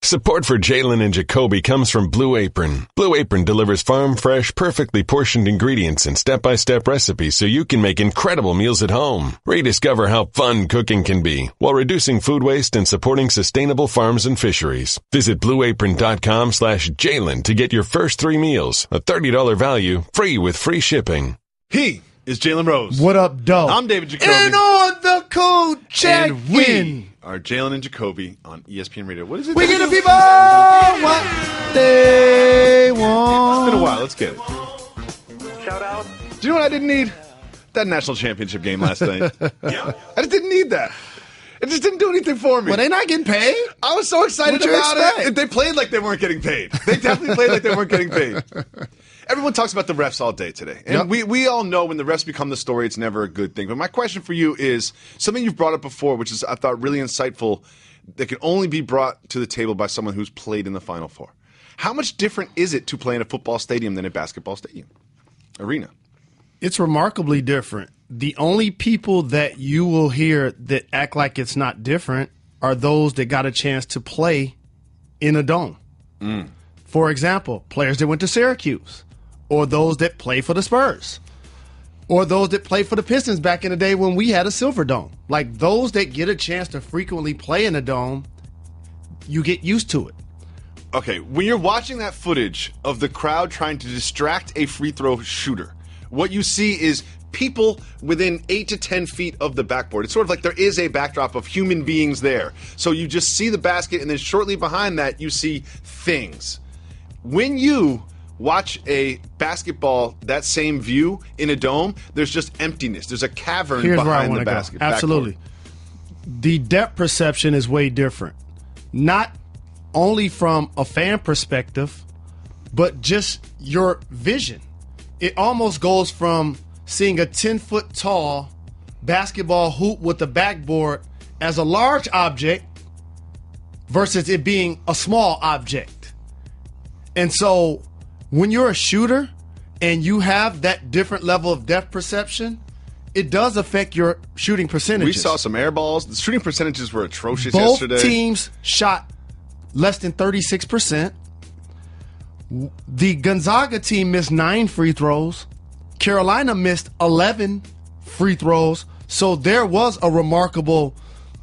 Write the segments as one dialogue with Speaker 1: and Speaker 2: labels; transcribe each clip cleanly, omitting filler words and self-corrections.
Speaker 1: Support for Jalen and Jacoby comes from Blue Apron. Blue Apron delivers farm-fresh, perfectly portioned ingredients and step-by-step recipes so you can make incredible meals at home. Rediscover how fun cooking can be while reducing food waste and supporting sustainable farms and fisheries. Visit blueapron.com/Jalen to get your first 3 meals, a $30 value, free with free shipping.
Speaker 2: He is Jalen Rose.
Speaker 3: What up, Doe?
Speaker 2: I'm David Jacoby.
Speaker 3: And on the code, check
Speaker 2: and we are Jalen and Jacoby on ESPN Radio. What is it?
Speaker 3: We give the people what they want.
Speaker 2: It's been a while. Let's get it.
Speaker 4: Shout out.
Speaker 2: Do you know what I didn't need? That national championship game last night. I just didn't need that. It just didn't do anything for me.
Speaker 3: Well, they not getting paid?
Speaker 2: I was so excited
Speaker 3: What'd you
Speaker 2: about
Speaker 3: expect?
Speaker 2: it. They played like they weren't getting paid. They definitely played like they weren't getting paid. Everyone talks about the refs all day today. And we all know when the refs become the story, it's never a good thing. But my question for you is something you've brought up before, which is, I thought, really insightful, that can only be brought to the table by someone who's played in the Final Four. How much different is it to play in a football stadium than a basketball stadium? Arena.
Speaker 3: It's remarkably different. The only people that you will hear that act like it's not different are those that got a chance to play in a dome. For example, players that went to Syracuse, or those that play for the Spurs, or those that play for the Pistons back in the day when we had a Silver Dome. Like those that get a chance to frequently play in a dome, you get used to it.
Speaker 2: Okay, when you're watching that footage of the crowd trying to distract a free throw shooter, what you see is people within 8 to 10 feet of the backboard. It's sort of like there is a backdrop of human beings there. So you just see the basket, and then shortly behind that, you see things. When you watch a basketball, that same view in a dome, there's just emptiness. There's a cavern behind the basket.
Speaker 3: Absolutely.
Speaker 2: Backboard.
Speaker 3: The depth perception is way different. Not only from a fan perspective, but just your vision. It almost goes from seeing a 10-foot tall basketball hoop with a backboard as a large object versus it being a small object. And so when you're a shooter and you have that different level of depth perception, it does affect your shooting percentages.
Speaker 2: We saw some air balls. The shooting percentages were atrocious
Speaker 3: Both
Speaker 2: yesterday.
Speaker 3: teams shot less than 36%. The Gonzaga team missed 9 free throws. Carolina missed 11 free throws. So there was a remarkable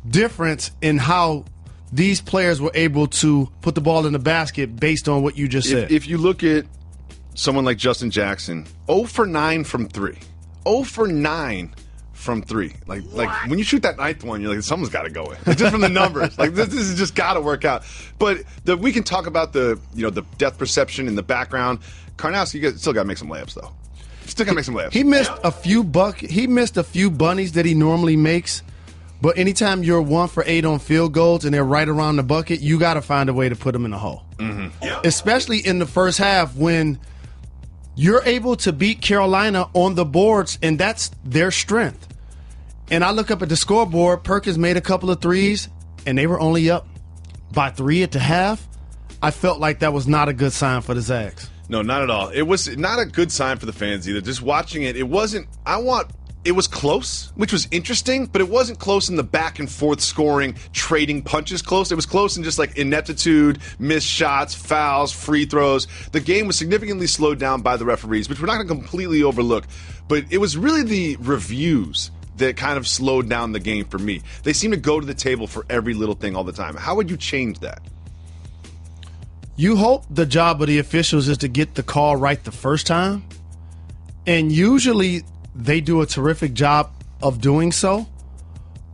Speaker 3: difference in how these players were able to put the ball in the basket based on what you just said.
Speaker 2: If you look at someone like Justin Jackson, 0 for 9 from 3. 0 for 9 from 3. Like when you shoot that 9th one, you're like, someone's got to go in. Like, just from the numbers. Like this has just got to work out. But we can talk about the depth perception in the background. Karnowski still got to make some layups though. Still got to make some layups.
Speaker 3: He missed a few bunnies that he normally makes. But anytime you're 1 for 8 on field goals and they're right around the bucket, you got to find a way to put them in the hole. Especially in the first half when you're able to beat Carolina on the boards, and that's their strength. And I look up at the scoreboard, Perkins made a couple of threes, and they were only up by 3 at the half. I felt like that was not a good sign for the Zags.
Speaker 2: No, not at all. It was not a good sign for the fans either. Just watching it, it wasn't – it was close, which was interesting, but it wasn't close in the back and forth scoring, trading punches close. It was close in just like ineptitude, missed shots, fouls, free throws. The game was significantly slowed down by the referees, which we're not going to completely overlook. But it was really the reviews that kind of slowed down the game for me. They seem to go to the table for every little thing all the time. How would you change that?
Speaker 3: You hope the job of the officials is to get the call right the first time. And usually they do a terrific job of doing so.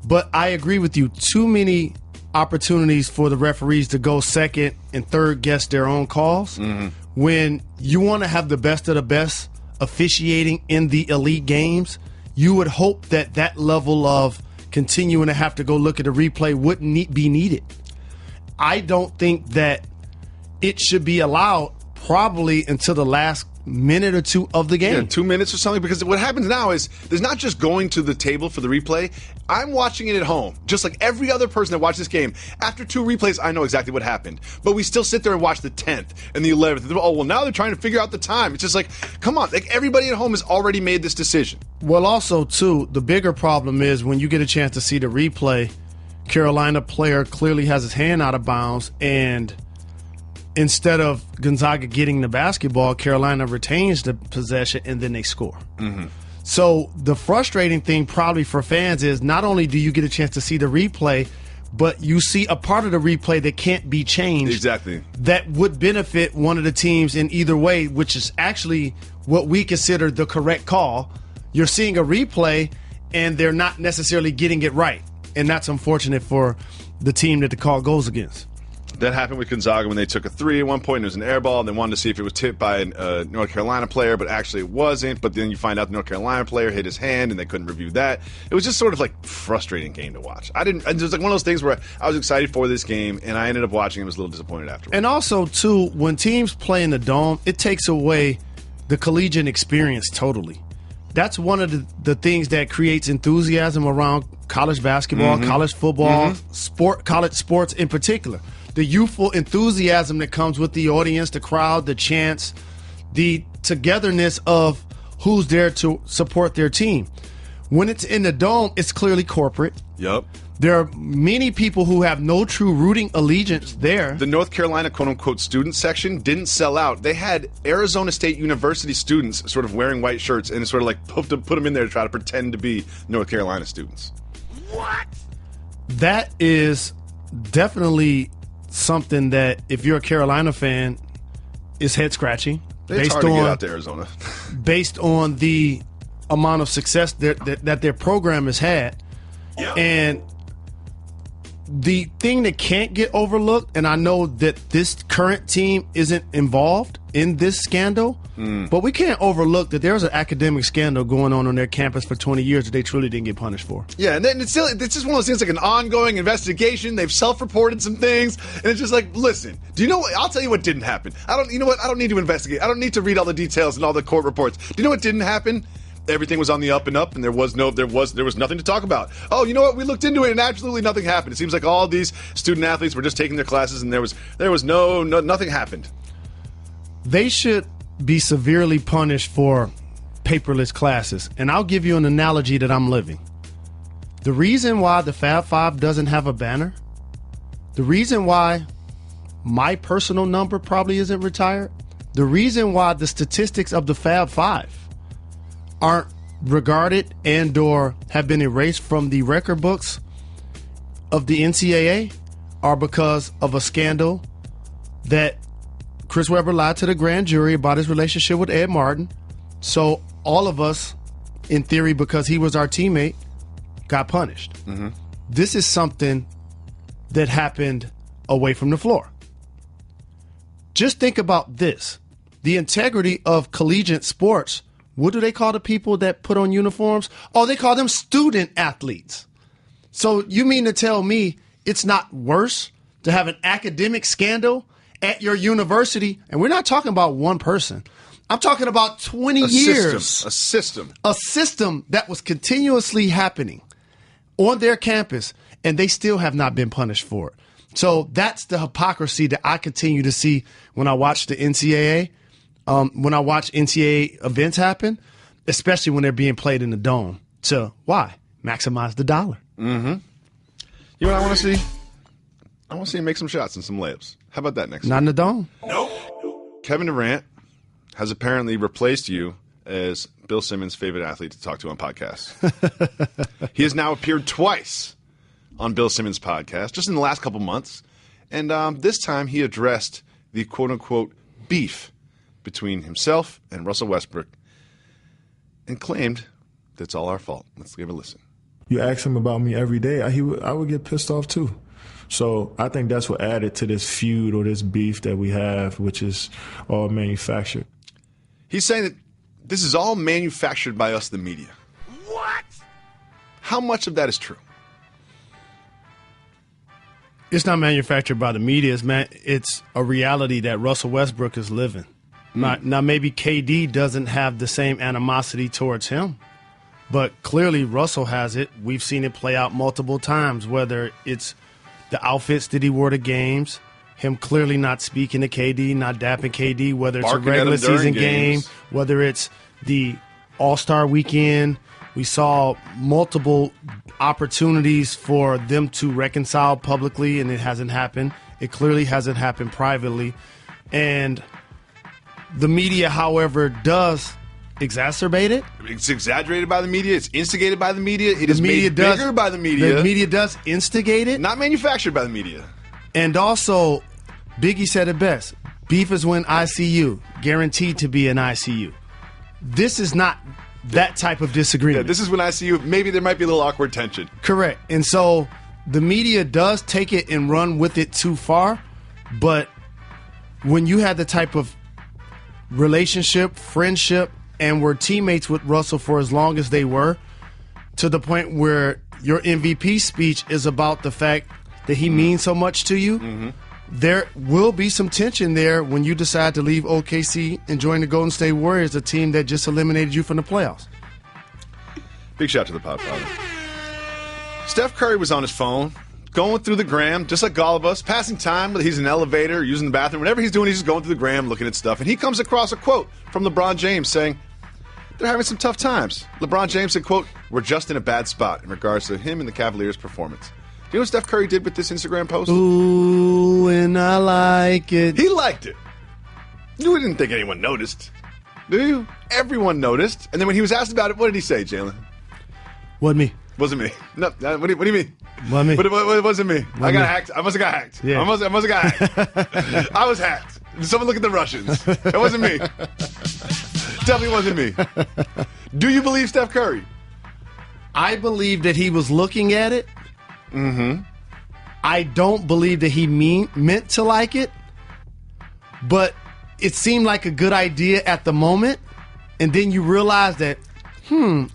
Speaker 3: But I agree with you. Too many opportunities for the referees to go second and third guess their own calls. When you want to have the best of the best officiating in the elite games, you would hope that that level of continuing to have to go look at a replay wouldn't be needed. I don't think that it should be allowed probably until the last minute or two of the game.
Speaker 2: Yeah, 2 minutes or something, because what happens now is there's not just going to the table for the replay. I'm watching it at home, just like every other person that watched this game. After 2 replays, I know exactly what happened. But we still sit there and watch the 10th and the 11th. Oh, well, now they're trying to figure out the time. It's just like, come on. Like, everybody at home has already made this decision.
Speaker 3: Well, also, too, the bigger problem is when you get a chance to see the replay, Carolina player clearly has his hand out of bounds, and instead of Gonzaga getting the basketball, Carolina retains the possession, and then they score.
Speaker 2: Mm-hmm.
Speaker 3: So the frustrating thing probably for fans is not only do you get a chance to see the replay, but you see a part of the replay that can't be changed.
Speaker 2: Exactly.
Speaker 3: That would benefit one of the teams in either way, which is actually what we consider the correct call. You're seeing a replay, and they're not necessarily getting it right. And that's unfortunate for the team that the call goes against.
Speaker 2: That happened with Gonzaga when they took a three at one point. And it was an air ball, and they wanted to see if it was tipped by a North Carolina player, but actually it wasn't. But then you find out the North Carolina player hit his hand, and they couldn't review that. It was just sort of like frustrating game to watch. It was like one of those things where I was excited for this game, and I ended up watching and was a little disappointed afterwards.
Speaker 3: And also, too, when teams play in the Dome, it takes away the collegiate experience totally. That's one of the things that creates enthusiasm around college basketball, college football, college sports in particular. The youthful enthusiasm that comes with the audience, the crowd, the chants, the togetherness of who's there to support their team. When it's in the Dome, it's clearly corporate.
Speaker 2: Yep.
Speaker 3: There are many people who have no true rooting allegiance there.
Speaker 2: The North Carolina quote-unquote student section didn't sell out. They had Arizona State University students sort of wearing white shirts and sort of like put them in there to try to pretend to be North Carolina students.
Speaker 4: What?
Speaker 3: That is definitely something that, if you're a Carolina fan, is head-scratching.
Speaker 2: It's hard to get out to Arizona.
Speaker 3: Based on the amount of success that their program has had.
Speaker 2: Yeah.
Speaker 3: And the thing that can't get overlooked, and I know that this current team isn't involved in this scandal, but we can't overlook that there's an academic scandal going on their campus for 20 years that they truly didn't get punished for.
Speaker 2: Yeah, and then it's just one of those things like an ongoing investigation. They've self-reported some things, and it's just like, listen, do you know what? I'll tell you what didn't happen. You know what? I don't need to investigate. I don't need to read all the details and all the court reports. Do you know what didn't happen? Everything was on the up and up, and there was nothing to talk about. Oh, you know what? We looked into it, and absolutely nothing happened. It seems like all these student athletes were just taking their classes, and there was nothing happened.
Speaker 3: They should be severely punished for paperless classes, and I'll give you an analogy that I'm living. The reason why the Fab Five doesn't have a banner, the reason why my personal number probably isn't retired, the reason why the statistics of the Fab Five aren't regarded and or have been erased from the record books of the NCAA are because of a scandal that Chris Webber lied to the grand jury about his relationship with Ed Martin. So all of us, in theory, because he was our teammate, got punished. This is something that happened away from the floor. Just think about this. The integrity of collegiate sports. What do they call the people that put on uniforms? Oh, they call them student athletes. So you mean to tell me it's not worse to have an academic scandal at your university? And we're not talking about one person. I'm talking about 20 years.
Speaker 2: A system.
Speaker 3: A system that was continuously happening on their campus, and they still have not been punished for it. So that's the hypocrisy that I continue to see when I watch the NCAA. When I watch NCAA events happen, especially when they're being played in the Dome. So why? Maximize the dollar.
Speaker 2: You know what I want to see? I want to see him make some shots and some layups. How about that next
Speaker 3: Not in the Dome.
Speaker 2: Nope. Kevin Durant has apparently replaced you as Bill Simmons' favorite athlete to talk to on podcasts. He has now appeared twice on Bill Simmons' podcast, just in the last couple months. And this time he addressed the quote-unquote beef between himself and Russell Westbrook and claimed that's all our fault. Let's give it a listen.
Speaker 5: You ask him about me every day, I would get pissed off too. So I think that's what added to this feud or this beef that we have, which is all manufactured.
Speaker 2: He's saying that this is all manufactured by us, the media.
Speaker 4: What?
Speaker 3: How much of that is true? It's not manufactured by the media. It's a reality that Russell Westbrook is living. Now, maybe KD doesn't have the same animosity towards him, but clearly Russell has it. We've seen it play out multiple times, whether it's the outfits that he wore to games, him clearly not speaking to KD, not dapping KD, whether it's
Speaker 2: Barking
Speaker 3: a regular
Speaker 2: at him during
Speaker 3: season game,
Speaker 2: games.
Speaker 3: whether it's the All-Star weekend, We saw multiple opportunities for them to reconcile publicly, and it hasn't happened. It clearly hasn't happened privately. And the media, however, does exacerbate it.
Speaker 2: It's exaggerated by the media. It's instigated by the media. It is made bigger by the media.
Speaker 3: The media does instigate it.
Speaker 2: Not manufactured by the media.
Speaker 3: And also, Biggie said it best. Beef is when ICU, guaranteed to be an ICU. This is not that type of disagreement.
Speaker 2: Yeah, this is when ICU, maybe there might be a little awkward tension.
Speaker 3: Correct. And so the media does take it and run with it too far. But when you had the type of relationship, friendship, and were teammates with Russell for as long as they were, to the point where your MVP speech is about the fact that he means so much to you, there will be some tension there when you decide to leave OKC and join the Golden State Warriors, a team that just eliminated you from the playoffs.
Speaker 2: Big shout to the Podfather. Steph Curry was on his phone, going through the gram, just like all of us, passing time, whether he's in an elevator, using the bathroom, whatever he's doing, he's just going through the gram, looking at stuff. And he comes across a quote from LeBron James saying, they're having some tough times. LeBron James said, quote, we're just in a bad spot in regards to him and the Cavaliers' performance. Do you know what Steph Curry did with this Instagram post?
Speaker 3: Ooh, and I like it.
Speaker 2: He liked it. You didn't think anyone noticed, do you? Everyone noticed. And then when he was asked about it, what did he say, Jalen?
Speaker 3: Wasn't me.
Speaker 2: Wasn't me. No, what do you mean?
Speaker 3: Wasn't me.
Speaker 2: But it wasn't me. I got
Speaker 3: me.
Speaker 2: hacked. I must have got hacked.
Speaker 3: Yeah.
Speaker 2: I must have got hacked. I was hacked. Someone look at the Russians. It wasn't me. Definitely wasn't me. Do you believe Steph Curry?
Speaker 3: I believe that he was looking at it. I don't believe that he meant to like it, but it seemed like a good idea at the moment, and then you realize that,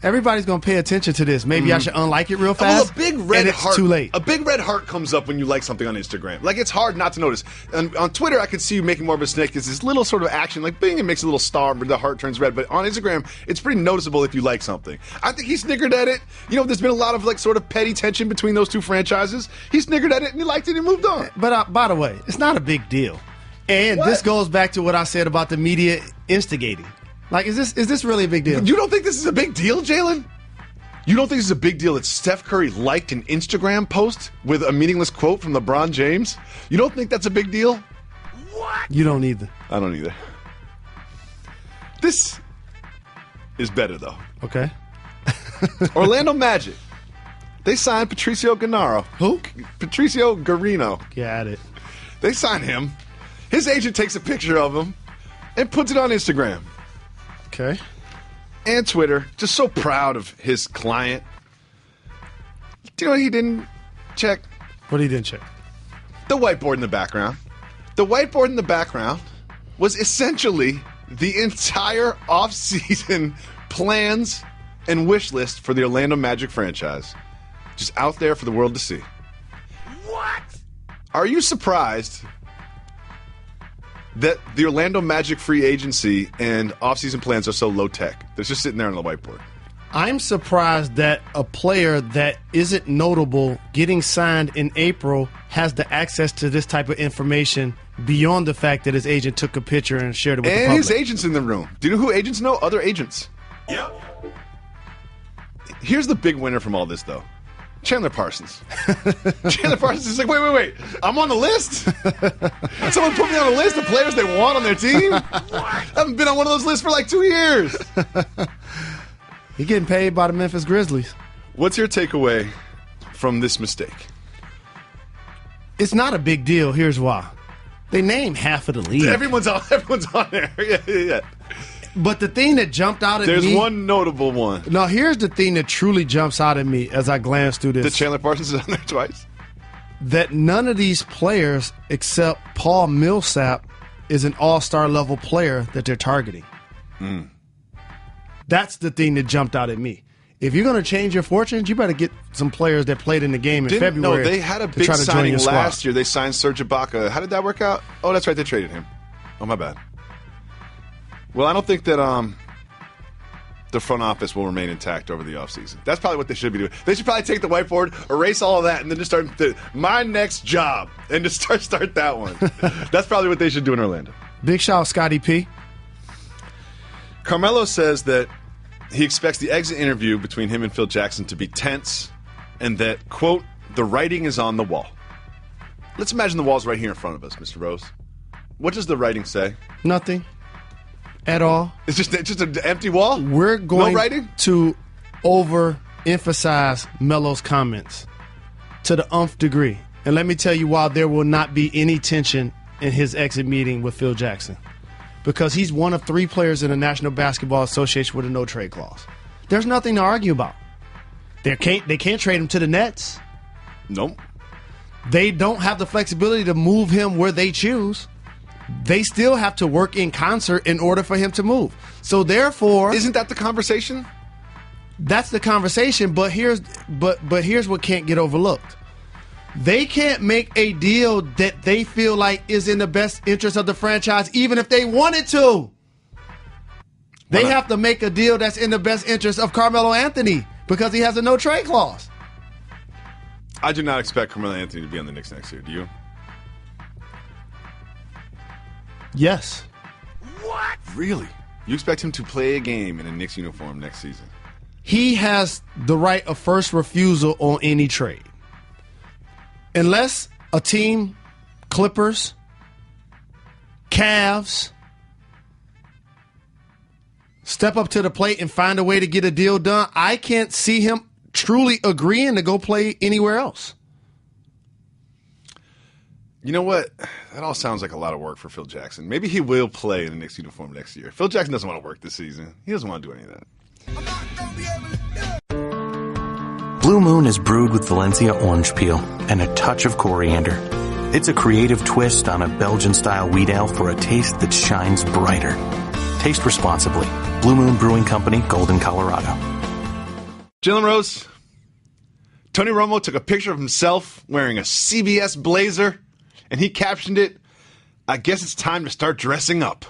Speaker 3: everybody's going to pay attention to this. Maybe I should unlike it real fast.
Speaker 2: Well, a big red
Speaker 3: and it's
Speaker 2: heart.
Speaker 3: too late.
Speaker 2: A big red heart comes up when you like something on Instagram. Like, it's hard not to notice. And on Twitter, I could see you making more of a snake. It's this little sort of action, like bing, it makes a little star, but the heart turns red. But on Instagram, it's pretty noticeable if you like something. I think he sniggered at it. You know, there's been a lot of like sort of petty tension between those two franchises. He sniggered at it and he liked it and moved on.
Speaker 3: But by the way, it's not a big deal. And this goes back to what I said about the media instigating. Like, is this really a big deal?
Speaker 2: You don't think this is a big deal, Jalen? You don't think this is a big deal that Steph Curry liked an Instagram post with a meaningless quote from LeBron James? You don't think that's a big deal?
Speaker 3: What? You don't either.
Speaker 2: I don't either. This is better, though.
Speaker 3: Okay.
Speaker 2: Orlando Magic. They signed Patricio Gennaro.
Speaker 3: Who?
Speaker 2: Patricio Garino.
Speaker 3: Got it.
Speaker 2: They signed him. His agent takes a picture of him and puts it on Instagram.
Speaker 3: Okay.
Speaker 2: And Twitter. Just so proud of his client. Do you know what he didn't check?
Speaker 3: What he didn't check?
Speaker 2: The whiteboard in the background. The whiteboard in the background was essentially the entire offseason plans and wish list for the Orlando Magic franchise. Just out there for the world to see. What? Are you surprised that the Orlando Magic free agency and offseason plans are so low-tech? They're just sitting there on the whiteboard.
Speaker 3: I'm surprised that a player that isn't notable getting signed in April has the access to this type of information beyond the fact that his agent took a picture and shared it with the public.
Speaker 2: And his agent's in the room. Do you know who agents know? Other agents.
Speaker 4: Yep.
Speaker 2: Here's the big winner from all this, though. Chandler Parsons. Chandler Parsons is like, wait. I'm on the list? Someone put me on a list of players they want on their team? I haven't been on one of those lists for like 2 years.
Speaker 3: He's getting paid by the Memphis Grizzlies.
Speaker 2: What's your takeaway from this mistake?
Speaker 3: It's not a big deal. Here's why. They named half of the league.
Speaker 2: Everyone's on there. Yeah.
Speaker 3: But the thing that jumped out at me...
Speaker 2: There's one notable one.
Speaker 3: No, here's the thing that truly jumps out at me as I glance through this.
Speaker 2: That Chandler Parsons is on there twice?
Speaker 3: That none of these players, except Paul Millsap, is an all-star level player that they're targeting. That's the thing that jumped out at me. If you're going to change your fortunes, you better get some players that played in the game in February.
Speaker 2: No, they had a big signing last year. They signed Serge Ibaka. How did that work out? Oh, that's right. They traded him. Oh, my bad. Well, I don't think that the front office will remain intact over the offseason. That's probably what they should be doing. They should probably take the whiteboard, erase all of that, and then just start my next job, and just start that one. That's probably what they should do in Orlando.
Speaker 3: Big shout, Scotty P.
Speaker 2: Carmelo says that He expects the exit interview between him and Phil Jackson to be tense and that, quote, the writing is on the wall. Let's imagine the wall's right here in front of us, Mr. Rose. What does the writing say?
Speaker 3: Nothing at all.
Speaker 2: It's just an empty wall?
Speaker 3: We're going
Speaker 2: no writing?
Speaker 3: to overemphasize Melo's comments to the nth degree. And let me tell you why there will not be any tension in his exit meeting with Phil Jackson. Because he's one of 3 players in the National Basketball Association with a no-trade clause. There's nothing to argue about. They can't trade him to the Nets.
Speaker 2: Nope.
Speaker 3: They don't have the flexibility to move him where they choose. They still have to work in concert in order for him to move. So therefore,
Speaker 2: isn't that the conversation?
Speaker 3: That's the conversation, but here's what can't get overlooked. They can't make a deal that they feel like is in the best interest of the franchise, even if they wanted to. They have to make a deal that's in the best interest of Carmelo Anthony because he has a no-trade clause.
Speaker 2: I do not expect Carmelo Anthony to be on the Knicks next year. Do you?
Speaker 3: Yes.
Speaker 2: What? Really? You expect him to play a game in a Knicks uniform next season?
Speaker 3: He has the right of first refusal on any trade. Unless a team, Clippers, Cavs, step up to the plate and find a way to get a deal done, I can't see him truly agreeing to go play anywhere else.
Speaker 2: You know what? That all sounds like a lot of work for Phil Jackson. Maybe he will play in the Knicks uniform next year. Phil Jackson doesn't want to work this season. He doesn't want to do any of that.
Speaker 6: Blue Moon is brewed with Valencia orange peel and a touch of coriander. It's a creative twist on a Belgian-style wheat ale for a taste that shines brighter. Taste responsibly. Blue Moon Brewing Company, Golden, Colorado.
Speaker 2: Jalen Rose, Tony Romo took a picture of himself wearing a CBS blazer, and he captioned it, "I guess it's time to start dressing up."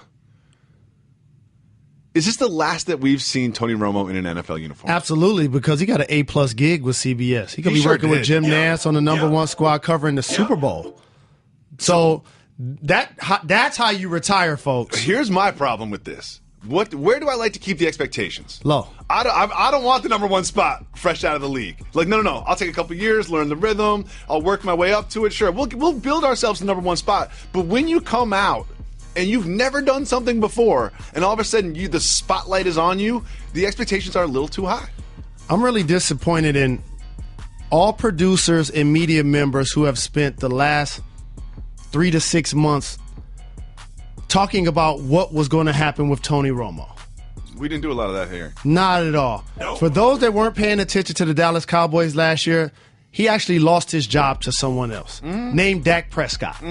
Speaker 2: Is this the last that we've seen Tony Romo in an NFL uniform?
Speaker 3: Absolutely, because he got an A+ gig with CBS. He could be working with Jim Nantz on the number one squad covering the Super Bowl. So that's how you retire, folks.
Speaker 2: Here's my problem with this. Where do I like to keep the expectations?
Speaker 3: Low.
Speaker 2: I don't want the number one spot fresh out of the league. Like, no. I'll take a couple years, learn the rhythm. I'll work my way up to it. Sure, we'll build ourselves the number one spot. But when you come out and you've never done something before, and all of a sudden the spotlight is on you, the expectations are a little too high.
Speaker 3: I'm really disappointed in all producers and media members who have spent the last 3 to 6 months talking about what was going to happen with Tony Romo.
Speaker 2: We didn't do a lot of that here.
Speaker 3: Not at all. No. For those that weren't paying attention to the Dallas Cowboys last year, he actually lost his job to someone else named Dak Prescott.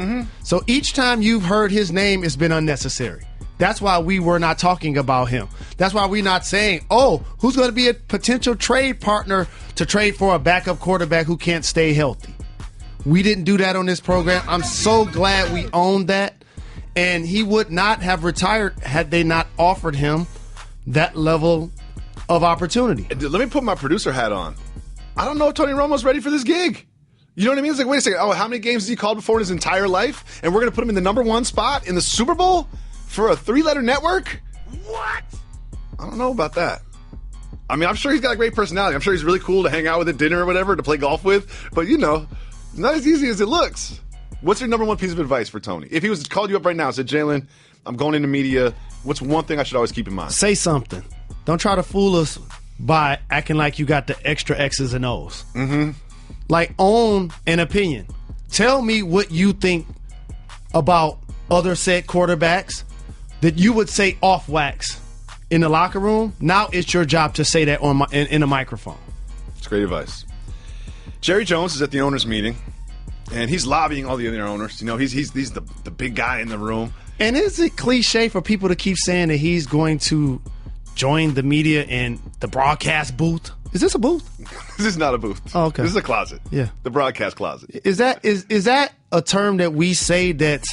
Speaker 3: So each time you've heard his name, it's been unnecessary. That's why we were not talking about him. That's why we're not saying, who's going to be a potential trade partner to trade for a backup quarterback who can't stay healthy. We didn't do that on this program. I'm so glad we owned that. And he would not have retired had they not offered him that level of opportunity.
Speaker 2: Let me put my producer hat on. I don't know if Tony Romo's ready for this gig. You know what I mean? It's like, wait a second. How many games has he called before in his entire life? And we're going to put him in the number one spot in the Super Bowl for a 3-letter network? What? I don't know about that. I mean, I'm sure he's got a great personality. I'm sure he's really cool to hang out with at dinner or whatever, to play golf with. But, it's not as easy as it looks. What's your number one piece of advice for Tony? If he was to call you up right now and said, Jalen, I'm going into media, what's one thing I should always keep in mind?
Speaker 3: Say something. Don't try to fool us by acting like you got the extra X's and O's. Like, own an opinion. Tell me what you think about other said quarterbacks that you would say off wax in the locker room. Now it's your job to say that in a microphone.
Speaker 2: It's great advice. Jerry Jones is at the owners' meeting, and he's lobbying all the other owners. He's the big guy in the room.
Speaker 3: And is it cliche for people to keep saying that he's going to join the media in the broadcast booth? Is this a booth?
Speaker 2: This is not a booth.
Speaker 3: Oh, okay.
Speaker 2: This is a closet.
Speaker 3: Yeah.
Speaker 2: The broadcast closet.
Speaker 3: Is that a term that we say that's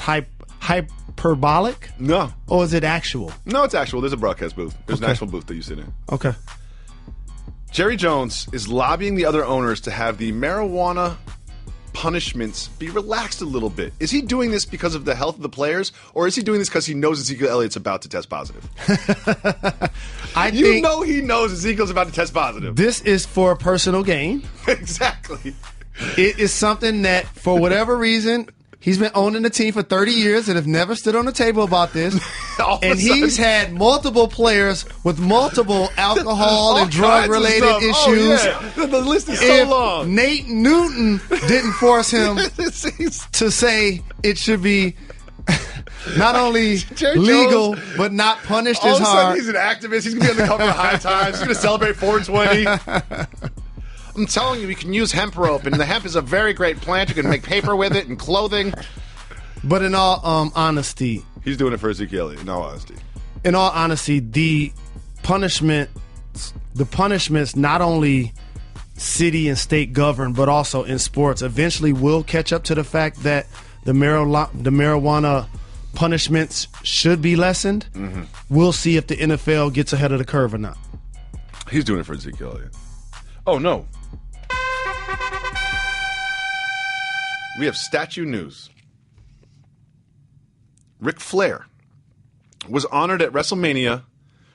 Speaker 3: hyperbolic?
Speaker 2: No.
Speaker 3: Or is it actual?
Speaker 2: No, it's actual. There's a broadcast booth. There's an actual booth that you sit in.
Speaker 3: Okay.
Speaker 2: Jerry Jones is lobbying the other owners to have the marijuana punishments be relaxed a little bit? Is he doing this because of the health of the players, or is he doing this because he knows Ezekiel Elliott's about to test positive? You know he knows Ezekiel's about to test positive.
Speaker 3: This is for personal gain.
Speaker 2: Exactly.
Speaker 3: It is something that, for whatever reason, he's been owning the team for 30 years and have never stood on the table about this. And he's had multiple players with multiple alcohol and drug-related issues.
Speaker 2: Oh, yeah. The list is so long.
Speaker 3: Nate Newton didn't force him to say it should be not only legal, but not punished as hard.
Speaker 2: All of a sudden, he's an activist. He's going to be on the cover of High Times. He's going to celebrate 420. I'm telling you, we can use hemp rope, and the hemp is a very great plant. You can make paper with it and clothing.
Speaker 3: But in all honesty,
Speaker 2: he's doing it for Ezekiel Elliott. In all honesty,
Speaker 3: the punishments not only city and state governed, but also in sports, eventually will catch up to the fact that the marijuana punishments should be lessened. Mm-hmm. We'll see if the NFL gets ahead of the curve or not.
Speaker 2: He's doing it for Ezekiel Elliott. Oh no. We have statue news. Ric Flair was honored at WrestleMania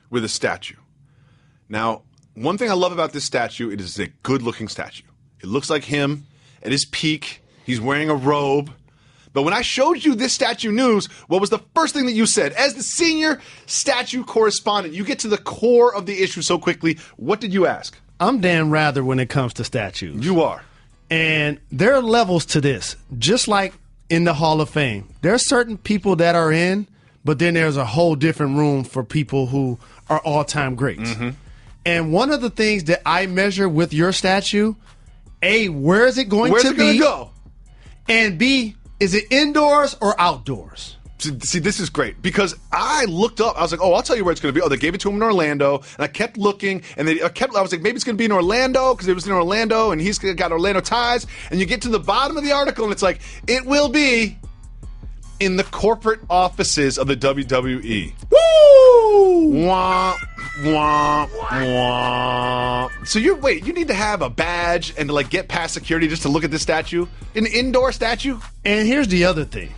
Speaker 2: with a statue. Now, one thing I love about this statue, it is a good-looking statue. It looks like him at his peak. He's wearing a robe. But when I showed you this statue news, what was the first thing that you said? As the senior statue correspondent, you get to the core of the issue so quickly. What did you ask?
Speaker 3: I'm Dan Rather when it comes to statues.
Speaker 2: You are.
Speaker 3: And there are levels to this, just like in the Hall of Fame. There are certain people that are in, but then there's a whole different room for people who are all-time greats. Mm-hmm. And one of the things that I measure with your statue, A, where is it going to be?
Speaker 2: Where's it going to go?
Speaker 3: And B, is it indoors or outdoors?
Speaker 2: See, this is great because I looked up. I was like, "Oh, I'll tell you where it's going to be." Oh, they gave it to him in Orlando, and I kept looking, and I was like, "Maybe it's going to be in Orlando because it was in Orlando, and he's got Orlando ties." And you get to the bottom of the article, and it's like, "It will be in the corporate offices of the WWE." Woo! Wah, wah, wah. So you need to have a badge and to get past security just to look at this statue, an indoor statue.
Speaker 3: And here's the other thing.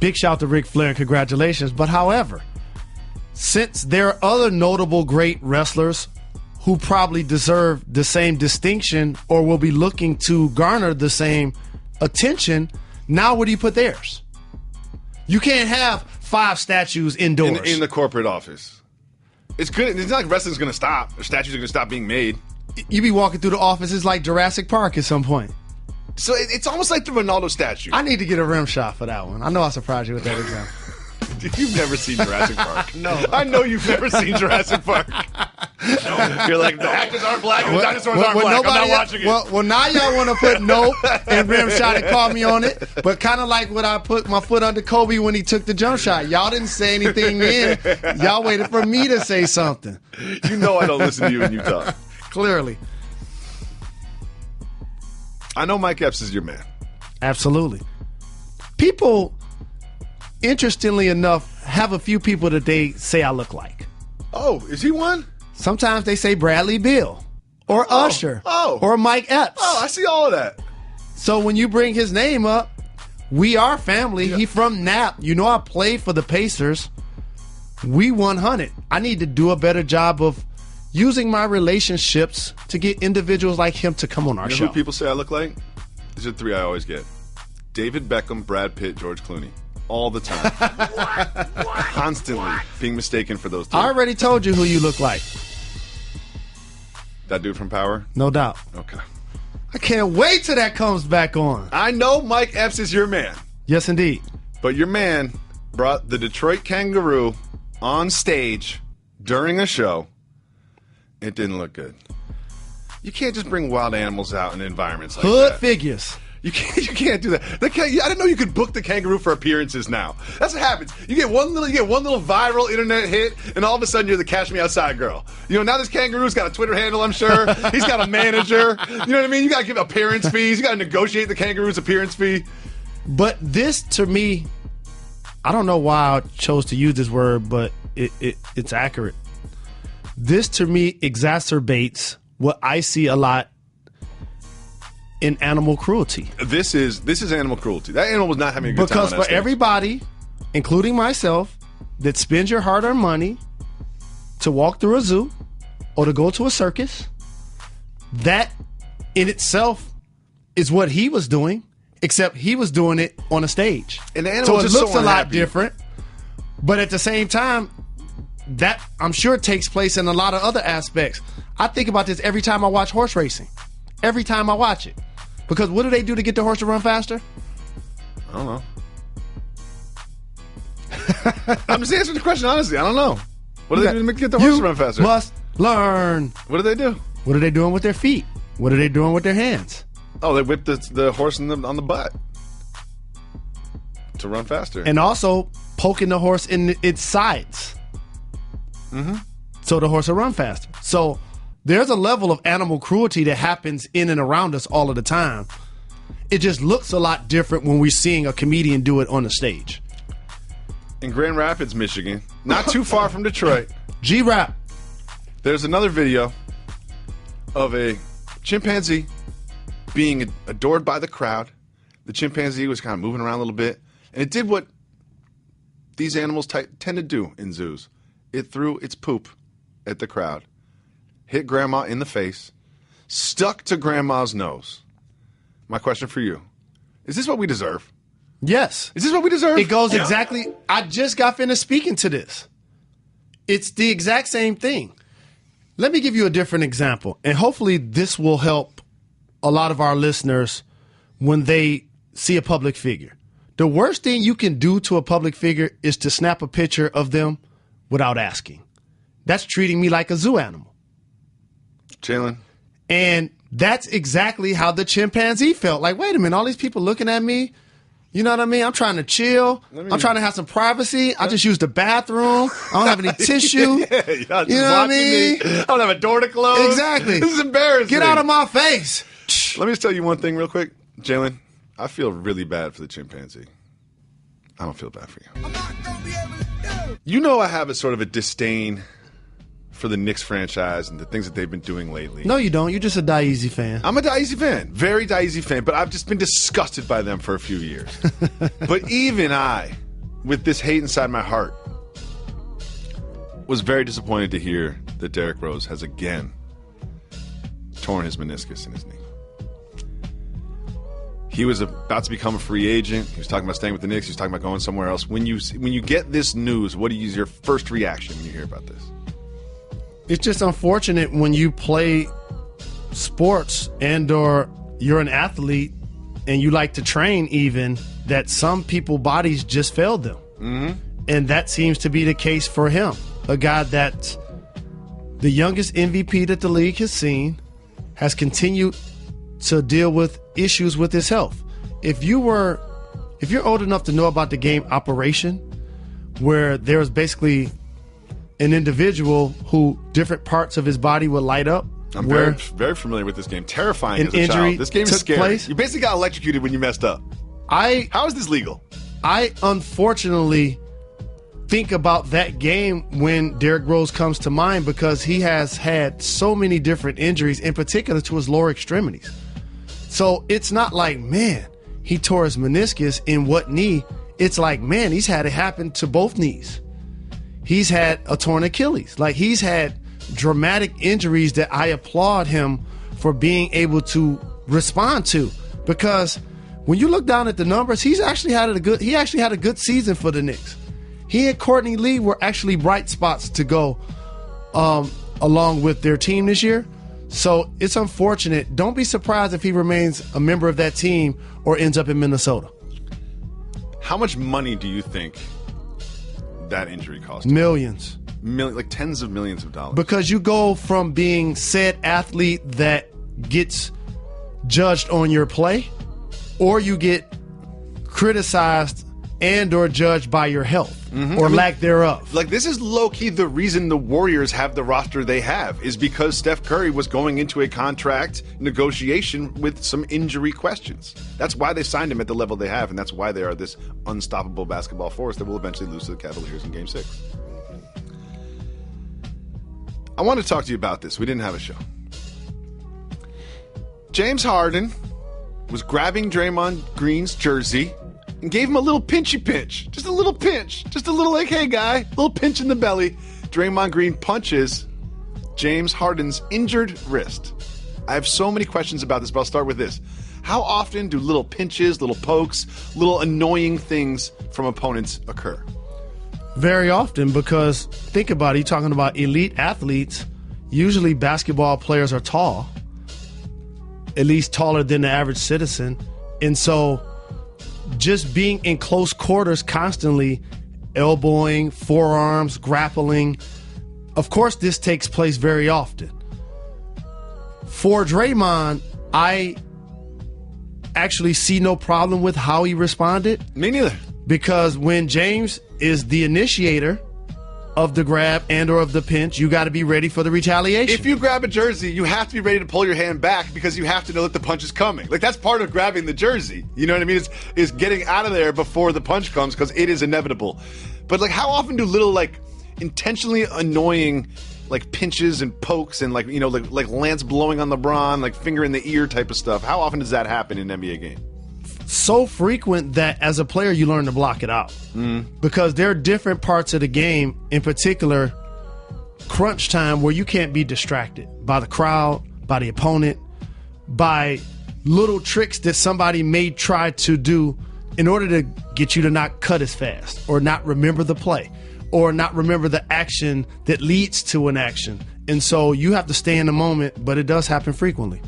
Speaker 3: Big shout to Ric Flair and congratulations. But however, since there are other notable great wrestlers who probably deserve the same distinction or will be looking to garner the same attention, now where do you put theirs? You can't have 5 statues indoors.
Speaker 2: In the corporate office. It's good. It's not like wrestling's going to stop or statues are going to stop being made.
Speaker 3: You be walking through the offices like Jurassic Park at some point.
Speaker 2: So it's almost like the Ronaldo statue.
Speaker 3: I need to get a rim shot for that one. I know I surprised you with that example.
Speaker 2: You've never seen Jurassic Park.
Speaker 3: No.
Speaker 2: I know you've never seen Jurassic Park. You're like, the actors aren't black and the dinosaurs aren't black. I'm not watching it.
Speaker 3: Well, now y'all want to put nope and rim shot and call me on it. But kind of like when I put my foot under Kobe when he took the jump shot. Y'all didn't say anything then. Y'all waited for me to say something.
Speaker 2: You know I don't listen to you when you talk.
Speaker 3: Clearly.
Speaker 2: I know Mike Epps is your man.
Speaker 3: Absolutely. People, interestingly enough, have a few people that they say I look like.
Speaker 2: Oh, is he one?
Speaker 3: Sometimes they say Bradley Beal or Usher or Mike Epps.
Speaker 2: Oh, I see all of that.
Speaker 3: So when you bring his name up, we are family. Yeah. He from Nap. You know I played for the Pacers. We 100. I need to do a better job of using my relationships to get individuals like him to come on our show.
Speaker 2: Who people say I look like? These are 3 I always get. David Beckham, Brad Pitt, George Clooney. All the time. Constantly being mistaken for those 3.
Speaker 3: I already told you who you look like.
Speaker 2: That dude from Power?
Speaker 3: No doubt.
Speaker 2: Okay.
Speaker 3: I can't wait till that comes back on.
Speaker 2: I know Mike Epps is your man.
Speaker 3: Yes, indeed.
Speaker 2: But your man brought the Detroit Kangaroo on stage during a show. It didn't look good. You can't just bring wild animals out in environments like
Speaker 3: Hood
Speaker 2: that.
Speaker 3: figures.
Speaker 2: You can't do that. I didn't know you could book the kangaroo for appearances now. That's what happens. You get one little viral internet hit, and all of a sudden you're the Cash Me Outside girl. Now this kangaroo's got a Twitter handle, I'm sure. He's got a manager. You know what I mean? You got to give appearance fees. You got to negotiate the kangaroo's appearance fee.
Speaker 3: But this, to me, I don't know why I chose to use this word, but it's accurate. This, to me, exacerbates what I see a lot in animal cruelty.
Speaker 2: This is animal cruelty. That animal was not having a good time on
Speaker 3: Because
Speaker 2: that
Speaker 3: for
Speaker 2: stage.
Speaker 3: everybody, including myself, that spends your hard-earned money to walk through a zoo or to go to a circus, that in itself is what he was doing, except he was doing it on a stage.
Speaker 2: And the animal
Speaker 3: so it
Speaker 2: just
Speaker 3: looks
Speaker 2: so
Speaker 3: a lot
Speaker 2: unhappy.
Speaker 3: different, but at the same time, that I'm sure takes place in a lot of other aspects. I think about this every time I watch horse racing. Every time I watch it. Because what do they do to get the horse to run faster?
Speaker 2: I don't know. I'm just answering the question honestly. I don't know. What do they do to get the horse to run faster?
Speaker 3: Must learn.
Speaker 2: What do they do?
Speaker 3: What are they doing with their feet? What are they doing with their hands?
Speaker 2: Oh, they whip the horse on the butt to run faster.
Speaker 3: And also poking the horse in its sides. So the horse will run faster. So there's a level of animal cruelty that happens in and around us all of the time. It just looks a lot different when we're seeing a comedian do it on the stage.
Speaker 2: In Grand Rapids, Michigan, not too far from Detroit,
Speaker 3: G-Rap.
Speaker 2: there's another video of a chimpanzee being adored by the crowd. The chimpanzee was kind of moving around a little bit, and it did what these animals tend to do in zoos. It threw its poop at the crowd, hit Grandma in the face, stuck to Grandma's nose. My question for you, is this what we deserve?
Speaker 3: Yes.
Speaker 2: Is this what we deserve?
Speaker 3: It goes exactly. I just got finished speaking to this. It's the exact same thing. Let me give you a different example, and hopefully this will help a lot of our listeners when they see a public figure. The worst thing you can do to a public figure is to snap a picture of them without asking. That's treating me like a zoo animal.
Speaker 2: Jalen.
Speaker 3: And that's exactly how the chimpanzee felt. Like, wait a minute, all these people looking at me. You know what I mean? I'm trying to chill. I'm trying to have some privacy. I just used the bathroom. I don't have any tissue.
Speaker 2: Y'all just
Speaker 3: You know what I
Speaker 2: watching
Speaker 3: mean?
Speaker 2: me. I don't have a door to close.
Speaker 3: Exactly.
Speaker 2: This is embarrassing.
Speaker 3: Get out of my face.
Speaker 2: Let me just tell you one thing real quick. Jalen, I feel really bad for the chimpanzee. I don't feel bad for you. You know I have a sort of a disdain for the Knicks franchise and the things that they've been doing lately.
Speaker 3: No, you don't. You're just a Die Easy fan.
Speaker 2: I'm a Daisy fan, very Daisy fan, but I've just been disgusted by them for a few years. But even I, with this hate inside my heart, was very disappointed to hear that Derrick Rose has again torn his meniscus in his knee. He was about to become a free agent. He was talking about staying with the Knicks. He was talking about going somewhere else. When you get this news, what is your first reaction when you hear about this?
Speaker 3: It's just unfortunate when you play sports and or you're an athlete and you like to train even, that some people's bodies just failed them. Mm-hmm. And that seems to be the case for him. A guy that's the youngest MVP that the league has seen, has continued to deal with issues with his health. If you're old enough to know about the game Operation, where there's basically an individual who different parts of his body would light up.
Speaker 2: I'm very, very familiar with this game. Terrifying
Speaker 3: an
Speaker 2: as a
Speaker 3: injury
Speaker 2: child. This game is
Speaker 3: took
Speaker 2: scary.
Speaker 3: place.
Speaker 2: You basically got electrocuted when you messed up. How is this legal?
Speaker 3: I unfortunately think about that game when Derrick Rose comes to mind, because he has had so many different injuries, in particular to his lower extremities. So it's not like, man, he tore his meniscus in what knee? It's like, man, he's had it happen to both knees. He's had a torn Achilles. Like, he's had dramatic injuries that I applaud him for being able to respond to. Because when you look down at the numbers, he actually had a good season for the Knicks. He and Courtney Lee were actually bright spots to go along with their team this year. So it's unfortunate. Don't be surprised if he remains a member of that team or ends up in Minnesota.
Speaker 2: How much money do you think that injury cost him?
Speaker 3: Millions.
Speaker 2: Like tens of millions of dollars.
Speaker 3: Because you go from being said athlete that gets judged on your play, or you get criticized and or judged by your health or lack thereof.
Speaker 2: Like, this is low-key the reason the Warriors have the roster they have, is because Steph Curry was going into a contract negotiation with some injury questions. That's why they signed him at the level they have, and that's why they are this unstoppable basketball force that will eventually lose to the Cavaliers in Game 6. I want to talk to you about this. We didn't have a show. James Harden was grabbing Draymond Green's jersey and gave him a little pinchy pinch. Just a little pinch. Just a little like, hey, guy, little pinch in the belly. Draymond Green punches James Harden's injured wrist. I have so many questions about this, but I'll start with this. How often do little pinches, little pokes, little annoying things from opponents occur?
Speaker 3: Very often, because think about it, you're talking about elite athletes. Usually basketball players are tall, at least taller than the average citizen. And so just being in close quarters constantly, elbowing, forearms, grappling, of course this takes place very often. For Draymond, I actually see no problem with how he responded.
Speaker 2: Me neither.
Speaker 3: Because when James is the initiator of the grab and or of the pinch, you got to be ready for the retaliation.
Speaker 2: If you grab a jersey, you have to be ready to pull your hand back because you have to know that the punch is coming. Like, that's part of grabbing the jersey. You know what I mean? It's getting out of there before the punch comes because it is inevitable. But, like, how often do little, like, intentionally annoying, like, pinches and pokes and, like, you know, like Lance blowing on LeBron, like, finger in the ear type of stuff, how often does that happen in an NBA game?
Speaker 3: So frequent that as a player you learn to block it out. Because there are different parts of the game, in particular crunch time, where you can't be distracted by the crowd, by the opponent, by little tricks that somebody may try to do in order to get you to not cut as fast or not remember the play or not remember the action that leads to an action. And so you have to stay in the moment, but it does happen frequently.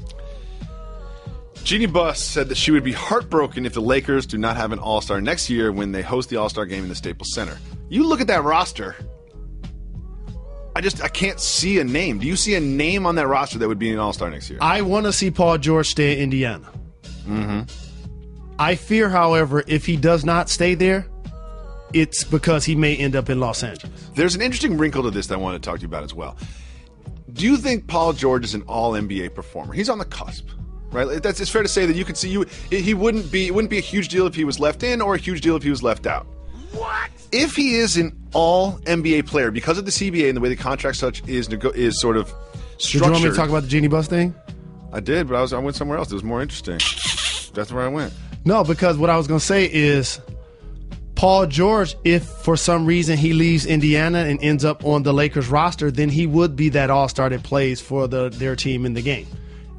Speaker 2: Jeannie Buss said that she would be heartbroken if the Lakers do not have an All-Star next year when they host the All-Star game in the Staples Center. You look at that roster, I can't see a name. Do you see a name on that roster that would be an All-Star next year?
Speaker 3: I want to see Paul George stay in Indiana. I fear, however, if he does not stay there, it's because he may end up in Los Angeles.
Speaker 2: There's an interesting wrinkle to this that I want to talk to you about as well. Do you think Paul George is an All-NBA performer? He's on the cusp. Right, it's fair to say that you could see it wouldn't be a huge deal if he was left in or a huge deal if he was left out. What? If he is an all NBA player because of the CBA and the way the contract is sort of structured.
Speaker 3: Did you want me to talk about the Jeannie Buss thing?
Speaker 2: I did, but I went somewhere else. It was more interesting. That's where I went.
Speaker 3: No, because what I was going to say is Paul George, if for some reason he leaves Indiana and ends up on the Lakers roster, then he would be that all-star that plays for their team in the game.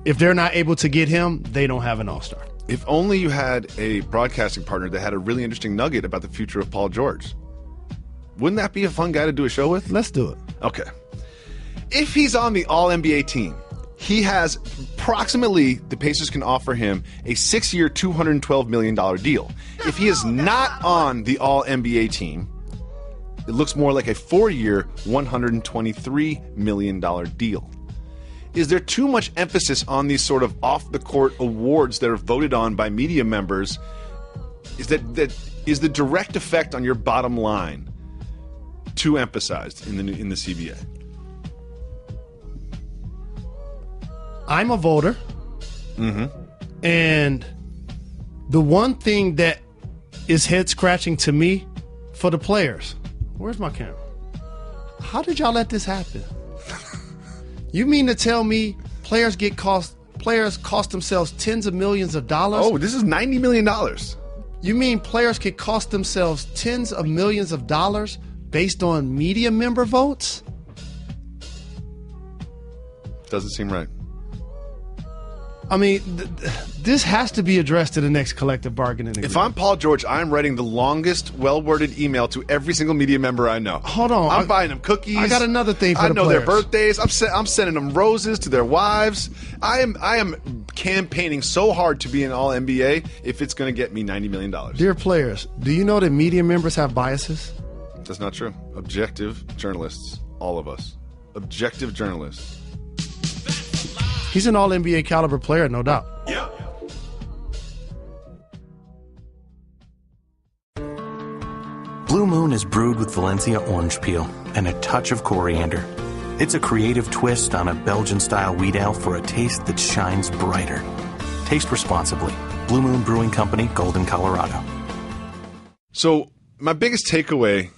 Speaker 3: If they're not able to get him, they don't have an all-star.
Speaker 2: If only you had a broadcasting partner that had a really interesting nugget about the future of Paul George. Wouldn't that be a fun guy to do a show with?
Speaker 3: Let's do it.
Speaker 2: Okay. If he's on the All-NBA team, he has approximately, the Pacers can offer him a 6-year, $212 million deal. If he is not on the All-NBA team, it looks more like a 4-year, $123 million deal. Is there too much emphasis on these sort of off-the-court awards that are voted on by media members? Is the direct effect on your bottom line too emphasized in the CBA?
Speaker 3: I'm a voter, and the one thing that is head-scratching to me for the players, where's my camera? How did y'all let this happen? You mean to tell me players cost themselves tens of millions of dollars?
Speaker 2: Oh, this is $90 million.
Speaker 3: You mean players could cost themselves tens of millions of dollars based on media member votes?
Speaker 2: Doesn't seem right.
Speaker 3: I mean, this has to be addressed in the next collective bargaining agreement.
Speaker 2: If I'm Paul George, I'm writing the longest, well-worded email to every single media member I know.
Speaker 3: Hold on.
Speaker 2: I'm buying them cookies.
Speaker 3: I got another thing for the players.
Speaker 2: I know their birthdays. I'm sending them roses to their wives. I am campaigning so hard to be an All-NBA if it's going to get me $90 million.
Speaker 3: Dear players, do you know that media members have biases?
Speaker 2: That's not true. Objective journalists, all of us. Objective journalists.
Speaker 3: He's an All-NBA caliber player, no doubt.
Speaker 2: Yeah.
Speaker 6: Blue Moon is brewed with Valencia orange peel and a touch of coriander. It's a creative twist on a Belgian-style wheat ale for a taste that shines brighter. Taste responsibly. Blue Moon Brewing Company, Golden, Colorado.
Speaker 2: So my biggest takeaway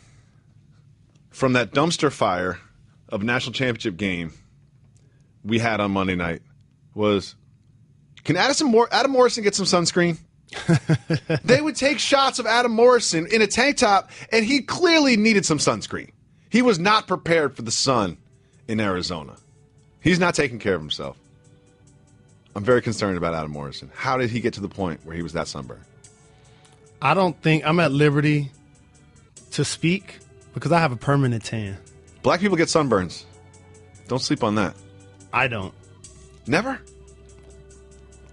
Speaker 2: from that dumpster fire of national championship game we had on Monday night was Can Adam Morrison get some sunscreen? They would take shots of Adam Morrison in a tank top, and he clearly needed some sunscreen. He was not prepared for the sun in Arizona. He's not taking care of himself. I'm very concerned about Adam Morrison. How did he get to the point where he was that sunburned?
Speaker 3: I don't think I'm at liberty to speak because I have a permanent tan.
Speaker 2: Black people get sunburns. Don't sleep on that.
Speaker 3: I don't.
Speaker 2: Never?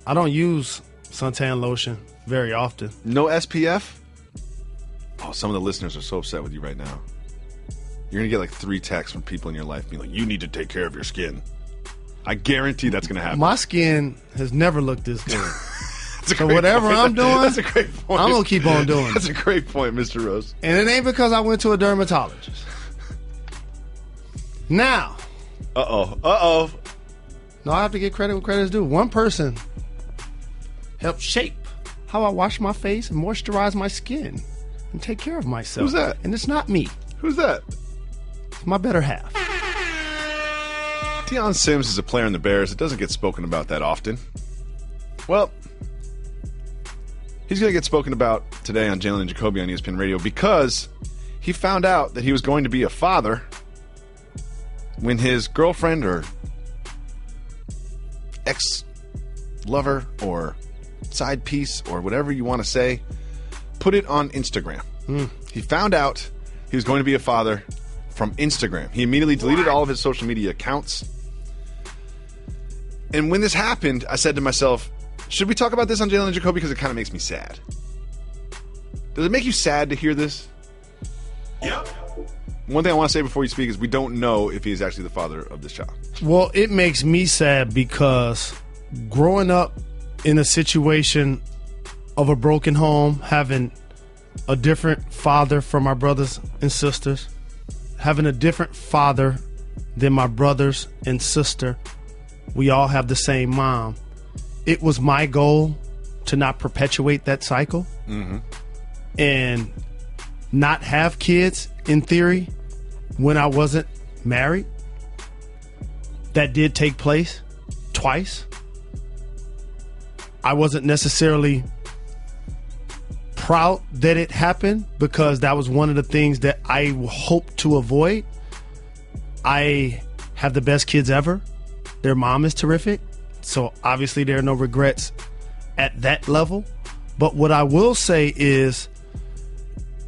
Speaker 3: I don't use suntan lotion very often.
Speaker 2: No SPF? Oh, some of the listeners are so upset with you right now. You're going to get like 3 texts from people in your life being like, you need to take care of your skin. I guarantee that's going to happen.
Speaker 3: My skin has never looked this good.
Speaker 2: So
Speaker 3: whatever
Speaker 2: point.
Speaker 3: I'm doing,
Speaker 2: that's a great point.
Speaker 3: I'm going to keep on doing it.
Speaker 2: That's a great point, Mr. Rose.
Speaker 3: And it ain't because I went to a dermatologist. Now.
Speaker 2: Uh-oh.
Speaker 3: No, I have to get credit where credit is due. One person helped shape how I wash my face and moisturize my skin and take care of myself.
Speaker 2: Who's that?
Speaker 3: And it's not me.
Speaker 2: Who's that?
Speaker 3: It's my better half.
Speaker 2: Deion Sims is a player in the Bears. It doesn't get spoken about that often. Well, he's going to get spoken about today on Jalen Jacoby on ESPN Radio because he found out that he was going to be a father when his girlfriend or ex-lover or side piece or whatever you want to say put it on Instagram. He found out he was going to be a father from Instagram. He immediately deleted all of his social media accounts. And when this happened, I said to myself, should we talk about this on Jalen Jacoby? Because it kind of makes me sad. Does it make you sad to hear this?
Speaker 4: Yep.
Speaker 2: One thing I want to say before you speak is we don't know if he is actually the father of this child.
Speaker 3: Well, it makes me sad because growing up in a situation of a broken home, having a different father from my brothers and sisters, having a different father than my brothers and sister, we all have the same mom. It was my goal to not perpetuate that cycle and not have kids, in theory, when I wasn't married. That did take place twice. I wasn't necessarily proud that it happened because that was one of the things that I hoped to avoid. I have the best kids ever. Their mom is terrific. So obviously there are no regrets at that level. But what I will say is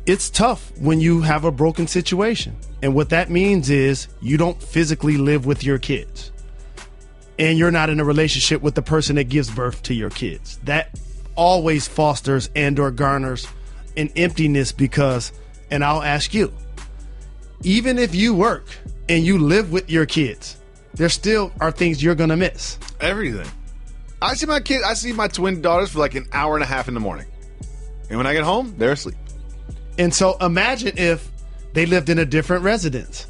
Speaker 3: it's tough when you have a broken situation. And what that means is you don't physically live with your kids. And you're not in a relationship with the person that gives birth to your kids. That always fosters and or garners an emptiness because, and I'll ask you, even if you work and you live with your kids, there still are things you're going to miss.
Speaker 2: Everything. I see my twin daughters for like an hour and a half in the morning. And when I get home, they're asleep.
Speaker 3: And so imagine if they lived in a different residence.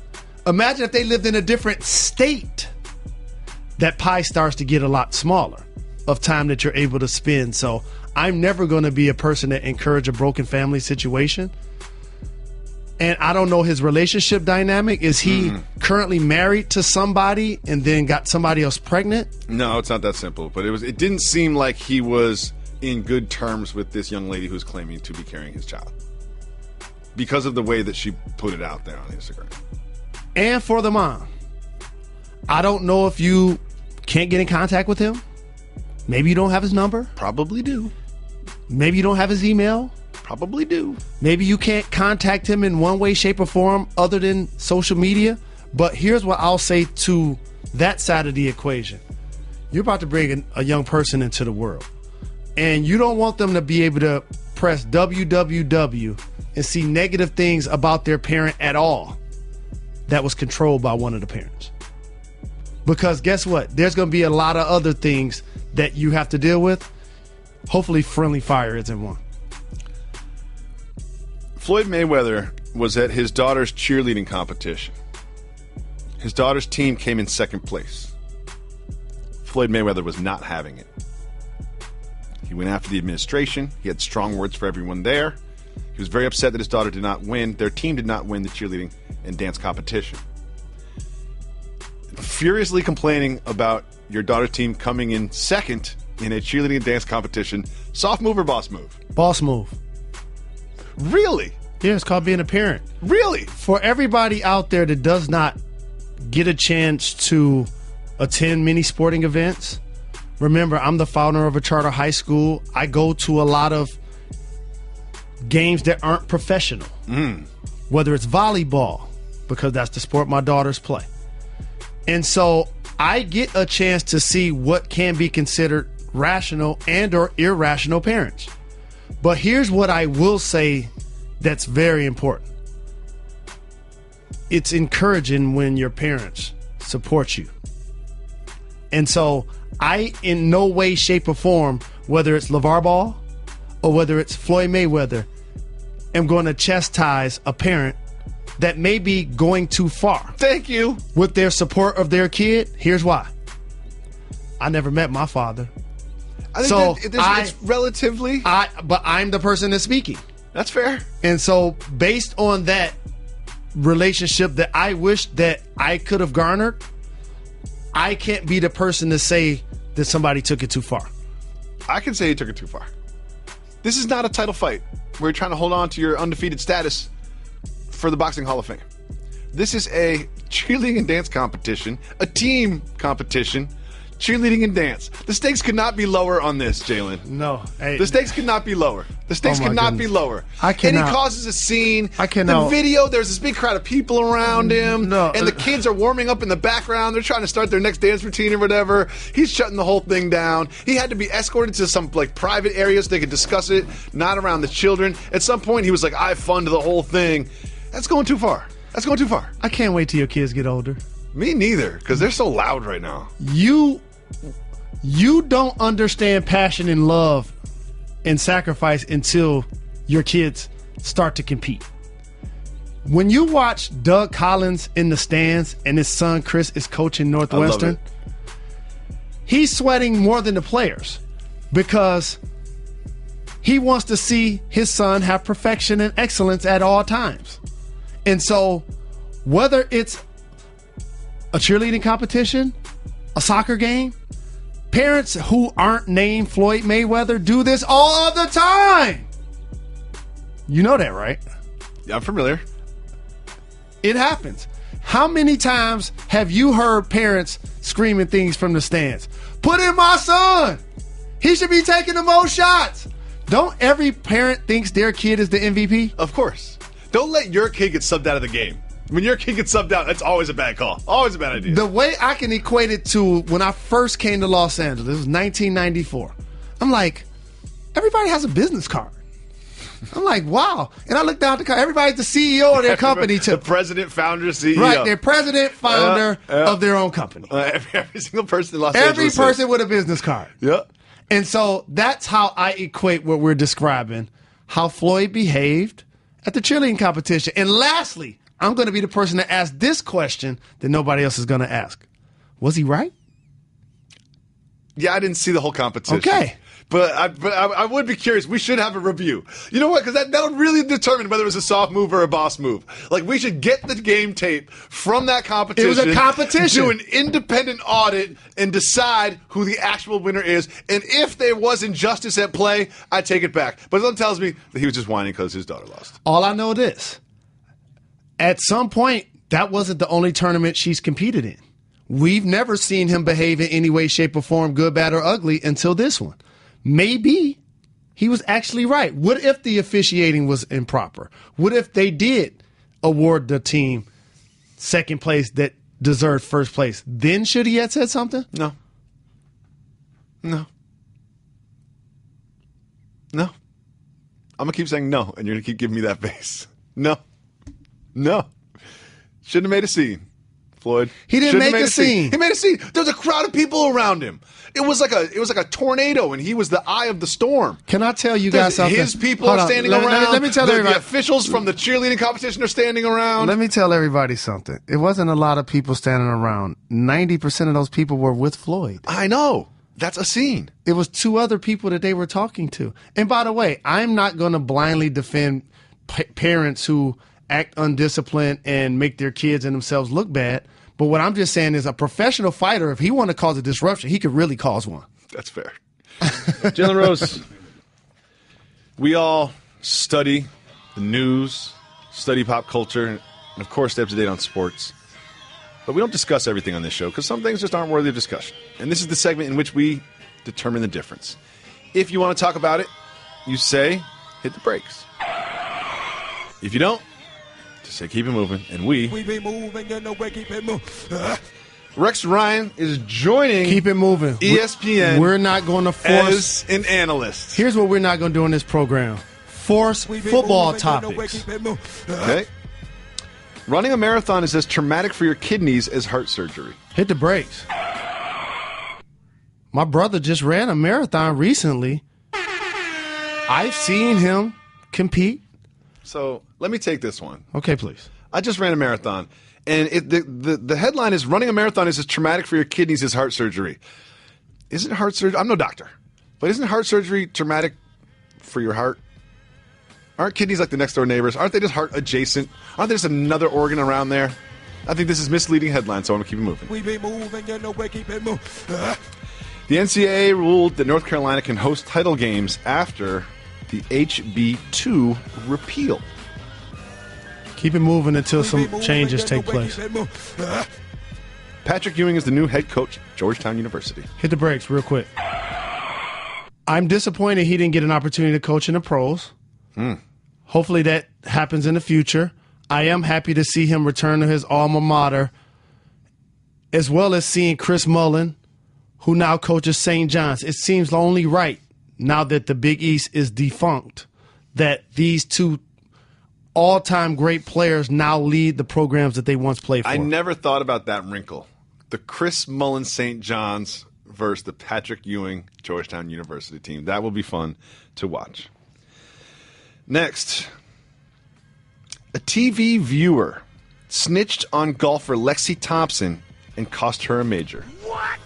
Speaker 3: Imagine if they lived in a different state. That pie starts to get a lot smaller of time that you're able to spend. So I'm never going to be a person that encourage a broken family situation. And I don't know his relationship dynamic. Is he currently married to somebody and then got somebody else pregnant?
Speaker 2: No, it's not that simple. But it didn't seem like he was in good terms with this young lady who's claiming to be carrying his child because of the way that she put it out there on Instagram.
Speaker 3: And for the mom, I don't know if you can't get in contact with him. Maybe you don't have his number.
Speaker 2: Probably do.
Speaker 3: Maybe you don't have his email.
Speaker 2: Probably do.
Speaker 3: Maybe you can't contact him in one way, shape, or form other than social media. But here's what I'll say to that side of the equation. You're about to bring a young person into the world. And you don't want them to be able to press www and see negative things about their parent at all that was controlled by one of the parents. Because guess what? There's going to be a lot of other things that you have to deal with. Hopefully friendly fire isn't one.
Speaker 2: Floyd Mayweather was at his daughter's cheerleading competition. His daughter's team came in second place. Floyd Mayweather was not having it. He went after the administration. He had strong words for everyone there. He was very upset that his daughter did not win. Their team did not win the cheerleading and dance competition. Furiously complaining about your daughter's team coming in second in a cheerleading and dance competition. Soft move or boss move?
Speaker 3: Boss move.
Speaker 2: Really?
Speaker 3: Yeah, it's called being a parent.
Speaker 2: Really?
Speaker 3: For everybody out there that does not get a chance to attend many sporting events, remember, I'm the founder of a charter high school. I go to a lot of games that aren't professional, whether it's volleyball, because that's the sport my daughters play. And so I get a chance to see what can be considered rational and or irrational parents. But here's what I will say that's very important. It's encouraging when your parents support you. And so I, in no way, shape, or form, whether it's LeVar Ball or whether it's Floyd Mayweather, am going to chastise a parent that may be going too far.
Speaker 2: Thank you.
Speaker 3: With their support of their kid. Here's why. I never met my father.
Speaker 2: I think it's relatively.
Speaker 3: But I'm the person that's speaking.
Speaker 2: That's fair.
Speaker 3: And so based on that relationship that I wish that I could have garnered, I can't be the person to say that somebody took it too far.
Speaker 2: I can say he took it too far. This is not a title fight where you're trying to hold on to your undefeated status for the Boxing Hall of Fame. This is a cheerleading and dance competition, a team competition, cheerleading and dance. The stakes could not be lower on this, Jalen.
Speaker 3: No. Hey,
Speaker 2: the stakes could not be lower. The stakes could not be lower.
Speaker 3: I cannot.
Speaker 2: And he causes a scene.
Speaker 3: I cannot.
Speaker 2: The video, there's this big crowd of people around him.
Speaker 3: No.
Speaker 2: And the kids are warming up in the background. They're trying to start their next dance routine or whatever. He's shutting the whole thing down. He had to be escorted to some private areas so they could discuss it, not around the children. At some point, he was like, I funded the whole thing. That's going too far. That's going too far.
Speaker 3: I can't wait till your kids get older.
Speaker 2: Me neither, because they're so loud right now.
Speaker 3: You don't understand passion and love and sacrifice until your kids start to compete. When you watch Doug Collins in the stands and his son Chris is coaching Northwestern, he's sweating more than the players because he wants to see his son have perfection and excellence at all times. And so whether it's a cheerleading competition, a soccer game, parents who aren't named Floyd Mayweather do this all the time. You know that, right?
Speaker 2: Yeah, I'm familiar.
Speaker 3: It happens. How many times have you heard parents screaming things from the stands? Put in my son. He should be taking the most shots. Don't every parent thinks their kid is the MVP?
Speaker 2: Of course. Don't let your kid get subbed out of the game. When your kid gets subbed out, that's always a bad call. Always a bad idea.
Speaker 3: The way I can equate it to when I first came to Los Angeles, it was 1994. I'm like, everybody has a business card. I'm like, wow. And I look down at the card. Everybody's the CEO of their company, too.
Speaker 2: The president, founder, CEO.
Speaker 3: Right, they're president, founder of their own company.
Speaker 2: Every single person in Los Angeles.
Speaker 3: Every person with a business card.
Speaker 2: Yep.
Speaker 3: And so that's how I equate what we're describing, how Floyd behaved at the cheerleading competition. And lastly, I'm going to be the person to ask this question that nobody else is going to ask. Was he right?
Speaker 2: Yeah, I didn't see the whole competition.
Speaker 3: Okay.
Speaker 2: But I would be curious. We should have a review. You know what? Because that'll really determine whether it was a soft move or a boss move. Like, we should get the game tape from that competition.
Speaker 3: It was a competition.
Speaker 2: Do an independent audit and decide who the actual winner is. And if there was injustice at play, I take it back. But someone tells me that he was just whining because his daughter lost.
Speaker 3: All I know this. At some point, that wasn't the only tournament she's competed in. We've never seen him behave in any way, shape, or form, good, bad, or ugly, until this one. Maybe he was actually right. What if the officiating was improper? What if they did award the team second place that deserved first place? Then should he have said something?
Speaker 2: No. I'm going to keep saying no, and you're going to keep giving me that face. No. Shouldn't have made a scene, Floyd.
Speaker 3: He didn't make a scene.
Speaker 2: He made a scene. There was a crowd of people around him. It was like a tornado, and he was the eye of the storm.
Speaker 3: Can I tell you guys something?
Speaker 2: His people are standing around.
Speaker 3: Let me tell everybody.
Speaker 2: The officials from the cheerleading competition are standing around.
Speaker 3: Let me tell everybody something. It wasn't a lot of people standing around. 90% of those people were with Floyd.
Speaker 2: I know. That's a scene.
Speaker 3: It was two other people that they were talking to. And by the way, I'm not going to blindly defend parents who act undisciplined and make their kids and themselves look bad. But what I'm just saying is a professional fighter, if he want to cause a disruption, he could really cause one.
Speaker 2: That's fair. Jalen Rose, we all study the news, study pop culture, and of course stay up to date on sports. But we don't discuss everything on this show because some things just aren't worthy of discussion. And this is the segment in which we determine the difference. If you want to talk about it, you say, hit the brakes. If you don't, just say, keep it moving. And we be moving, you know, we keep it moving. Rex Ryan is joining
Speaker 3: Keep it moving.
Speaker 2: ESPN.
Speaker 3: We're not going to force.
Speaker 2: As an analyst.
Speaker 3: Here's what we're not going to do in this program. Force football topics.
Speaker 2: Okay. Running a marathon is as traumatic for your kidneys as heart surgery.
Speaker 3: Hit the brakes. My brother just ran a marathon recently. I've seen him compete.
Speaker 2: So let me take this one.
Speaker 3: Okay, please.
Speaker 2: I just ran a marathon, and the headline is running a marathon is as traumatic for your kidneys as heart surgery. Isn't heart surgery? I'm no doctor, but isn't heart surgery traumatic for your heart? Aren't kidneys like the next door neighbors? Aren't they just heart adjacent? Aren't there just another organ around there? I think this is misleading headline, so I'm going to keep it moving. We be moving, you know, we keep it moving. The NCAA ruled that North Carolina can host title games after the HB2 repeal.
Speaker 3: Keep it moving until some changes take place.
Speaker 2: Patrick Ewing is the new head coach at Georgetown University.
Speaker 3: Hit the brakes real quick. I'm disappointed he didn't get an opportunity to coach in the pros. Hopefully that happens in the future. I am happy to see him return to his alma mater, as well as seeing Chris Mullen, who now coaches St. John's. It seems only right, now that the Big East is defunct, that these two all-time great players now lead the programs that they once played for.
Speaker 2: I never thought about that wrinkle. The Chris Mullen St. John's versus the Patrick Ewing Georgetown University team. That will be fun to watch. Next, a TV viewer snitched on golfer Lexi Thompson and cost her a major.
Speaker 4: What?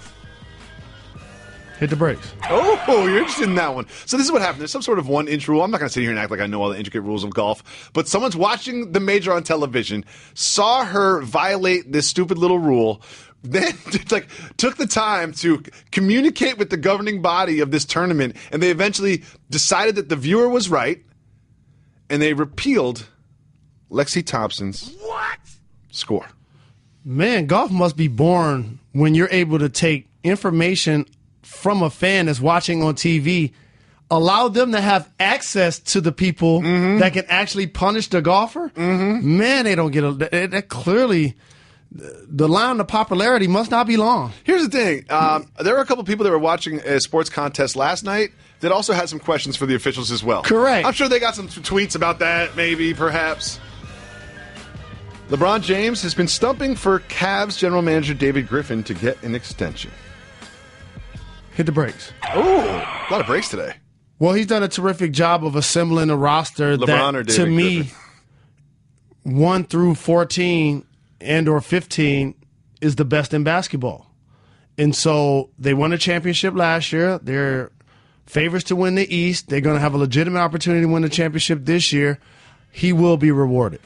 Speaker 3: Hit the brakes.
Speaker 2: Oh, you're interested in that one. So this is what happened. There's some sort of 1-inch rule. I'm not going to sit here and act like I know all the intricate rules of golf, but someone's watching the major on television, saw her violate this stupid little rule, then took the time to communicate with the governing body of this tournament, and they eventually decided that the viewer was right, and they repealed Lexi Thompson's score.
Speaker 3: Man, golf must be born when you're able to take information from a fan that's watching on TV, allow them to have access to the people that can actually punish the golfer. Man, they don't get that clearly. The line of popularity must not be long.
Speaker 2: Here's the thing. There were a couple people that were watching a sports contest last night that also had some questions for the officials as well.
Speaker 3: Correct.
Speaker 2: I'm sure they got some tweets about that, maybe, perhaps. LeBron James has been stumping for Cavs general manager David Griffin to get an extension.
Speaker 3: Hit the brakes.
Speaker 2: Oh, a lot of breaks today.
Speaker 3: Well, he's done a terrific job of assembling a roster
Speaker 2: LeBron or
Speaker 3: that,
Speaker 2: David
Speaker 3: to me,
Speaker 2: Griffin?
Speaker 3: 1 through 14 and or 15 is the best in basketball. And so they won a championship last year. They're favorites to win the East. They're going to have a legitimate opportunity to win the championship this year. He will be rewarded.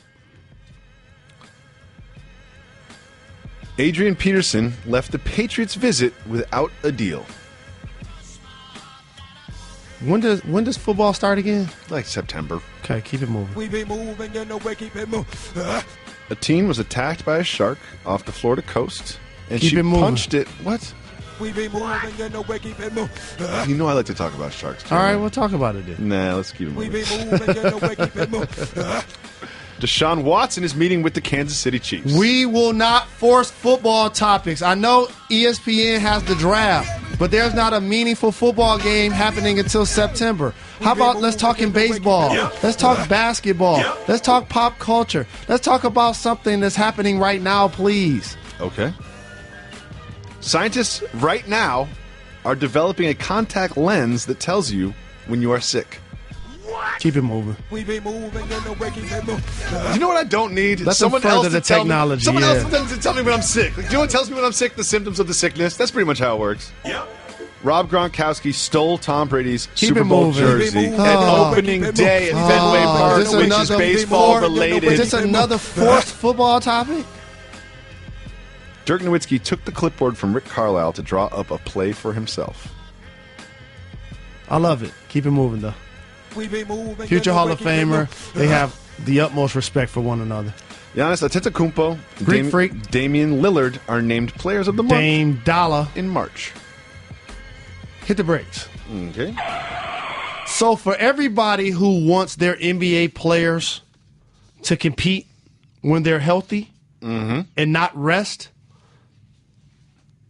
Speaker 2: Adrian Peterson left the Patriots visit without a deal.
Speaker 3: When does football start again?
Speaker 2: Like September.
Speaker 3: Okay, keep it moving.
Speaker 2: We be moving, you know, we keep it moving. A teen was attacked by a shark off the Florida coast, and
Speaker 3: Keep
Speaker 2: she
Speaker 3: it moving.
Speaker 2: punched it. What? We be moving, you know, we keep it moving. You know I like to talk about sharks, too.
Speaker 3: All right, we'll talk about it then.
Speaker 2: Nah, let's keep it moving.
Speaker 4: We be moving, you know, we keep it moving.
Speaker 2: Deshaun Watson is meeting with the Kansas City Chiefs.
Speaker 3: We will not force football topics. I know ESPN has the draft, but there's not a meaningful football game happening until September. How about let's talk in baseball? Let's talk basketball. Let's talk pop culture. Let's talk about something that's happening right now, please.
Speaker 2: Okay. Scientists right now are developing a contact lens that tells you when you are sick.
Speaker 3: Keep it moving.
Speaker 2: You know what I don't need?
Speaker 3: Let's
Speaker 2: someone
Speaker 3: further
Speaker 2: else
Speaker 3: the
Speaker 2: to tell
Speaker 3: technology,
Speaker 2: me. Someone
Speaker 3: yeah.
Speaker 2: else to tell me when I'm sick. Like, do you know what tells me when I'm sick? The symptoms of the sickness. That's pretty much how it works. Yeah. Rob Gronkowski stole Tom Brady's
Speaker 3: Keep
Speaker 2: Super
Speaker 3: it
Speaker 2: Bowl
Speaker 3: moving.
Speaker 2: jersey
Speaker 3: Keep it
Speaker 2: at
Speaker 3: moving.
Speaker 2: opening day at Fenway Park,
Speaker 3: Is this
Speaker 2: which is
Speaker 3: another
Speaker 2: baseball
Speaker 3: Is
Speaker 2: related.
Speaker 3: this another forced football topic?
Speaker 2: Dirk Nowitzki took the clipboard from Rick Carlisle to draw up a play for himself.
Speaker 3: I love it. Keep it moving, though.
Speaker 4: We be moving.
Speaker 3: Future
Speaker 4: you know,
Speaker 3: Hall
Speaker 4: we
Speaker 3: of
Speaker 4: keep it
Speaker 3: Famer.
Speaker 4: moving.
Speaker 3: They have the utmost respect for one another.
Speaker 2: Giannis Antetokounmpo,
Speaker 3: Greek freak.
Speaker 2: Damian Lillard are named Players of the Month
Speaker 3: Dame Dollar.
Speaker 2: in March.
Speaker 3: Hit the brakes.
Speaker 2: Okay.
Speaker 3: So for everybody who wants their NBA players to compete when they're healthy and not rest,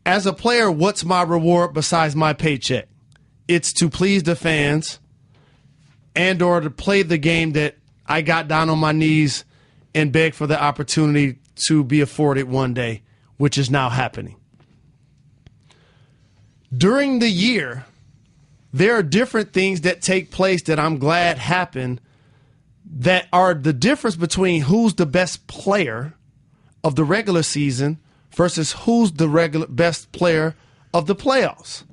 Speaker 3: as a player, what's my reward besides my paycheck? It's to please the fans and or to play the game that I got down on my knees and beg for the opportunity to be afforded one day, which is now happening. During the year, there are different things that take place that I'm glad happen that are the difference between who's the best player of the regular season versus who's the best player of the playoffs.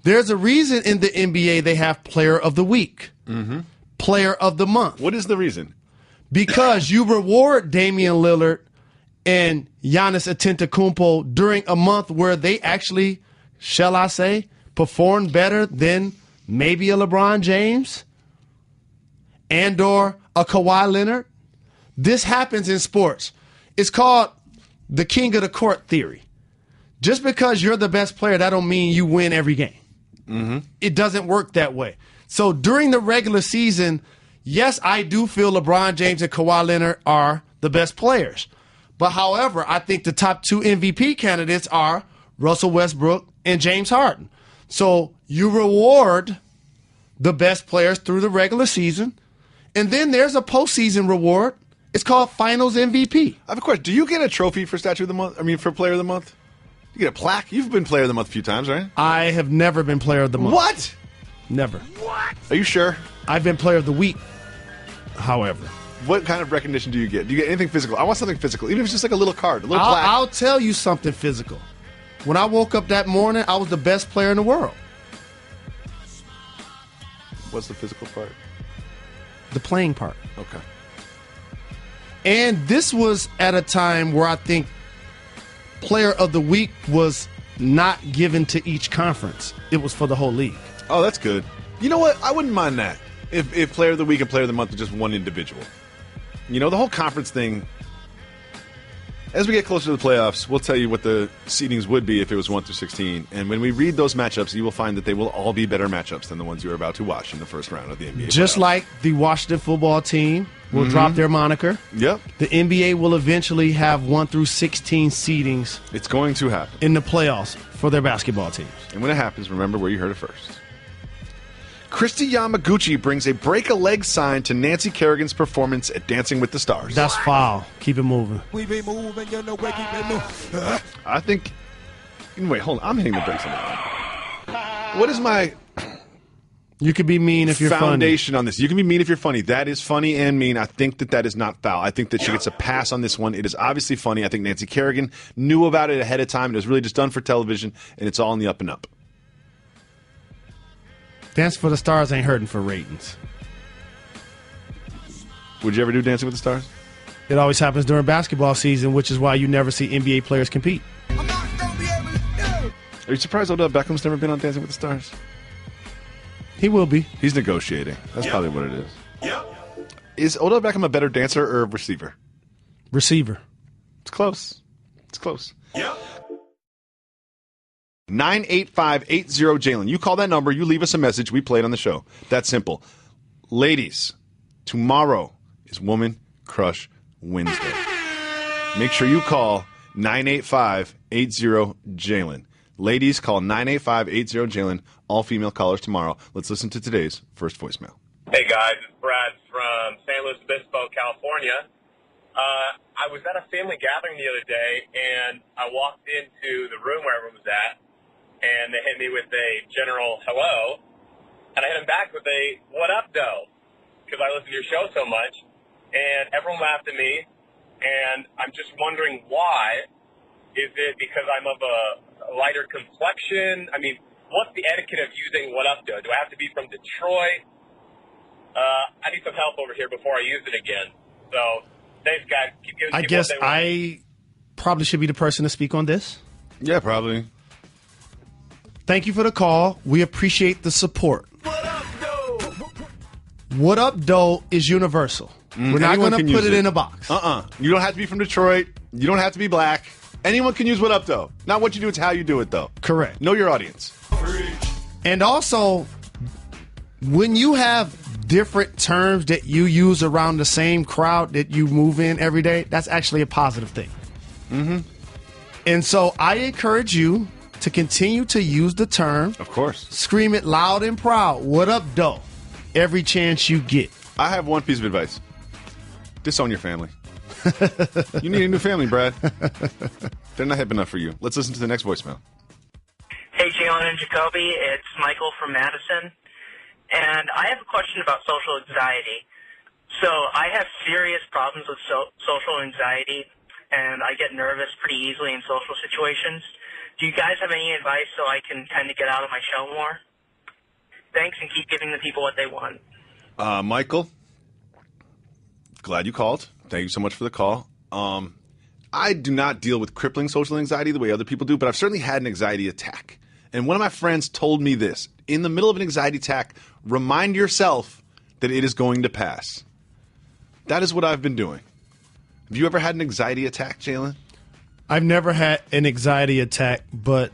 Speaker 3: There's a reason in the NBA they have player of the week, player of the month.
Speaker 2: What is the reason?
Speaker 3: Because you reward Damian Lillard and Giannis Antetokounmpo during a month where they actually, shall I say, performed better than maybe a LeBron James and or a Kawhi Leonard. This happens in sports. It's called the king of the court theory. Just because you're the best player, that don't mean you win every game. It doesn't work that way. So during the regular season, yes, I do feel LeBron James and Kawhi Leonard are the best players. But however, I think the top two MVP candidates are Russell Westbrook and James Harden. So you reward the best players through the regular season. And then there's a postseason reward. It's called Finals MVP.
Speaker 2: I have a question. Do you get a trophy for Statue of the Month? I mean, for Player of the Month? You get a plaque? You've been Player of the Month a few times, right?
Speaker 3: I have never been Player of the Month.
Speaker 2: What?
Speaker 3: Never.
Speaker 2: Are you sure?
Speaker 3: I've been Player of the Week, however.
Speaker 2: What kind of recognition do you get? Do you get anything physical? I want something physical, even if it's just like a little card, a little plaque.
Speaker 3: I'll tell you something physical. When I woke up that morning, I was the best player in the world.
Speaker 2: What's the physical part?
Speaker 3: The playing part.
Speaker 2: Okay.
Speaker 3: And this was at a time where I think Player of the Week was not given to each conference. It was for the whole league.
Speaker 2: Oh, that's good. You know what? I wouldn't mind that. If Player of the Week and Player of the Month are just one individual. You know, the whole conference thing, as we get closer to the playoffs, we'll tell you what the seedings would be if it was 1 through 16. And when we read those matchups, you will find that they will all be better matchups than the ones you're about to watch in the first round of the NBA
Speaker 3: Just
Speaker 2: playoffs.
Speaker 3: like the Washington football team will drop their moniker.
Speaker 2: Yep.
Speaker 3: The NBA will eventually have 1 through 16 seedings
Speaker 2: It's going to happen.
Speaker 3: in the playoffs for their basketball teams.
Speaker 2: And when it happens, remember where you heard it first. Christy Yamaguchi brings a break-a-leg sign to Nancy Kerrigan's performance at Dancing with the Stars.
Speaker 3: That's foul. Keep it moving.
Speaker 4: We be moving. You know, we keep it moving.
Speaker 2: I think... Wait, hold on. I'm hitting the brakes on that one. What is my
Speaker 3: You could be mean if you're
Speaker 2: foundation on this? You can be mean if you're funny. That is funny and mean. I think that is not foul. I think that she gets a pass on this one. It is obviously funny. I think Nancy Kerrigan knew about it ahead of time. It was really just done for television, and it's all in the up and up.
Speaker 3: Dance for the Stars ain't hurting for ratings.
Speaker 2: Would you ever do Dancing with the Stars?
Speaker 3: It always happens during basketball season, which is why you never see NBA players compete.
Speaker 4: I'm not gonna be able to do it.
Speaker 2: Are you surprised Odell Beckham's never been on Dancing with the Stars?
Speaker 3: He will be.
Speaker 2: He's negotiating. That's probably what it is. Yep. Is Odell Beckham a better dancer or a receiver?
Speaker 3: Receiver.
Speaker 2: It's close. It's close. Yep. 98580 Jalen. You call that number, you leave us a message, we play it on the show. That's simple. Ladies, tomorrow is Woman Crush Wednesday. Make sure you call 98580 Jalen. Ladies, call 98580 Jalen. All female callers tomorrow. Let's listen to today's first voicemail.
Speaker 7: Hey guys, it's Brad from San Luis Obispo, California. I was at a family gathering the other day, and I walked into the room where everyone was at, and they hit me with a general hello, and I hit them back with a what up, though, because I listen to your show so much, and everyone laughed at me, and I'm just wondering why. Is it because I'm of a lighter complexion? I mean, what's the etiquette of using what up, though? Do I have to be from Detroit? I need some help over here before I use it again. So, thanks, guys. Keep giving
Speaker 3: I
Speaker 7: people
Speaker 3: guess
Speaker 7: what they want.
Speaker 3: I probably should be the person to speak on this.
Speaker 2: Yeah, probably.
Speaker 3: Thank you for the call. We appreciate the support.
Speaker 4: What
Speaker 3: What up, doe is universal. We're not
Speaker 2: Anyone
Speaker 3: going
Speaker 2: can
Speaker 3: to put
Speaker 2: use
Speaker 3: it in a box.
Speaker 2: You don't have to be from Detroit. You don't have to be black. Anyone can use what up, though. Not what you do, it's how you do it, though.
Speaker 3: Correct.
Speaker 2: Know your audience.
Speaker 3: And also, when you have different terms that you use around the same crowd that you move in every day, that's actually a positive thing. Mm-hmm. And so I encourage you to continue to use the term.
Speaker 2: Of course.
Speaker 3: Scream it loud and proud. What up, doe? Every chance you get.
Speaker 2: I have one piece of advice. Disown your family. You need a new family, Brad. They're not hip enough for you. Let's listen to the next voicemail.
Speaker 8: Hey, Jalen and Jacoby. It's Michael from Madison. And I have a question about social anxiety. So I have serious problems with social anxiety, and I get nervous pretty easily in social situations. Do you guys have any advice so I can kind of get out of my shell more? Thanks, and keep giving the people what they want.
Speaker 2: Michael, glad you called. Thank you so much for the call. I do not deal with crippling social anxiety the way other people do, but I've certainly had an anxiety attack. And one of my friends told me this. In the middle of an anxiety attack, remind yourself that it is going to pass. That is what I've been doing. Have you ever had an anxiety attack, Jalen?
Speaker 3: I've never had an anxiety attack, but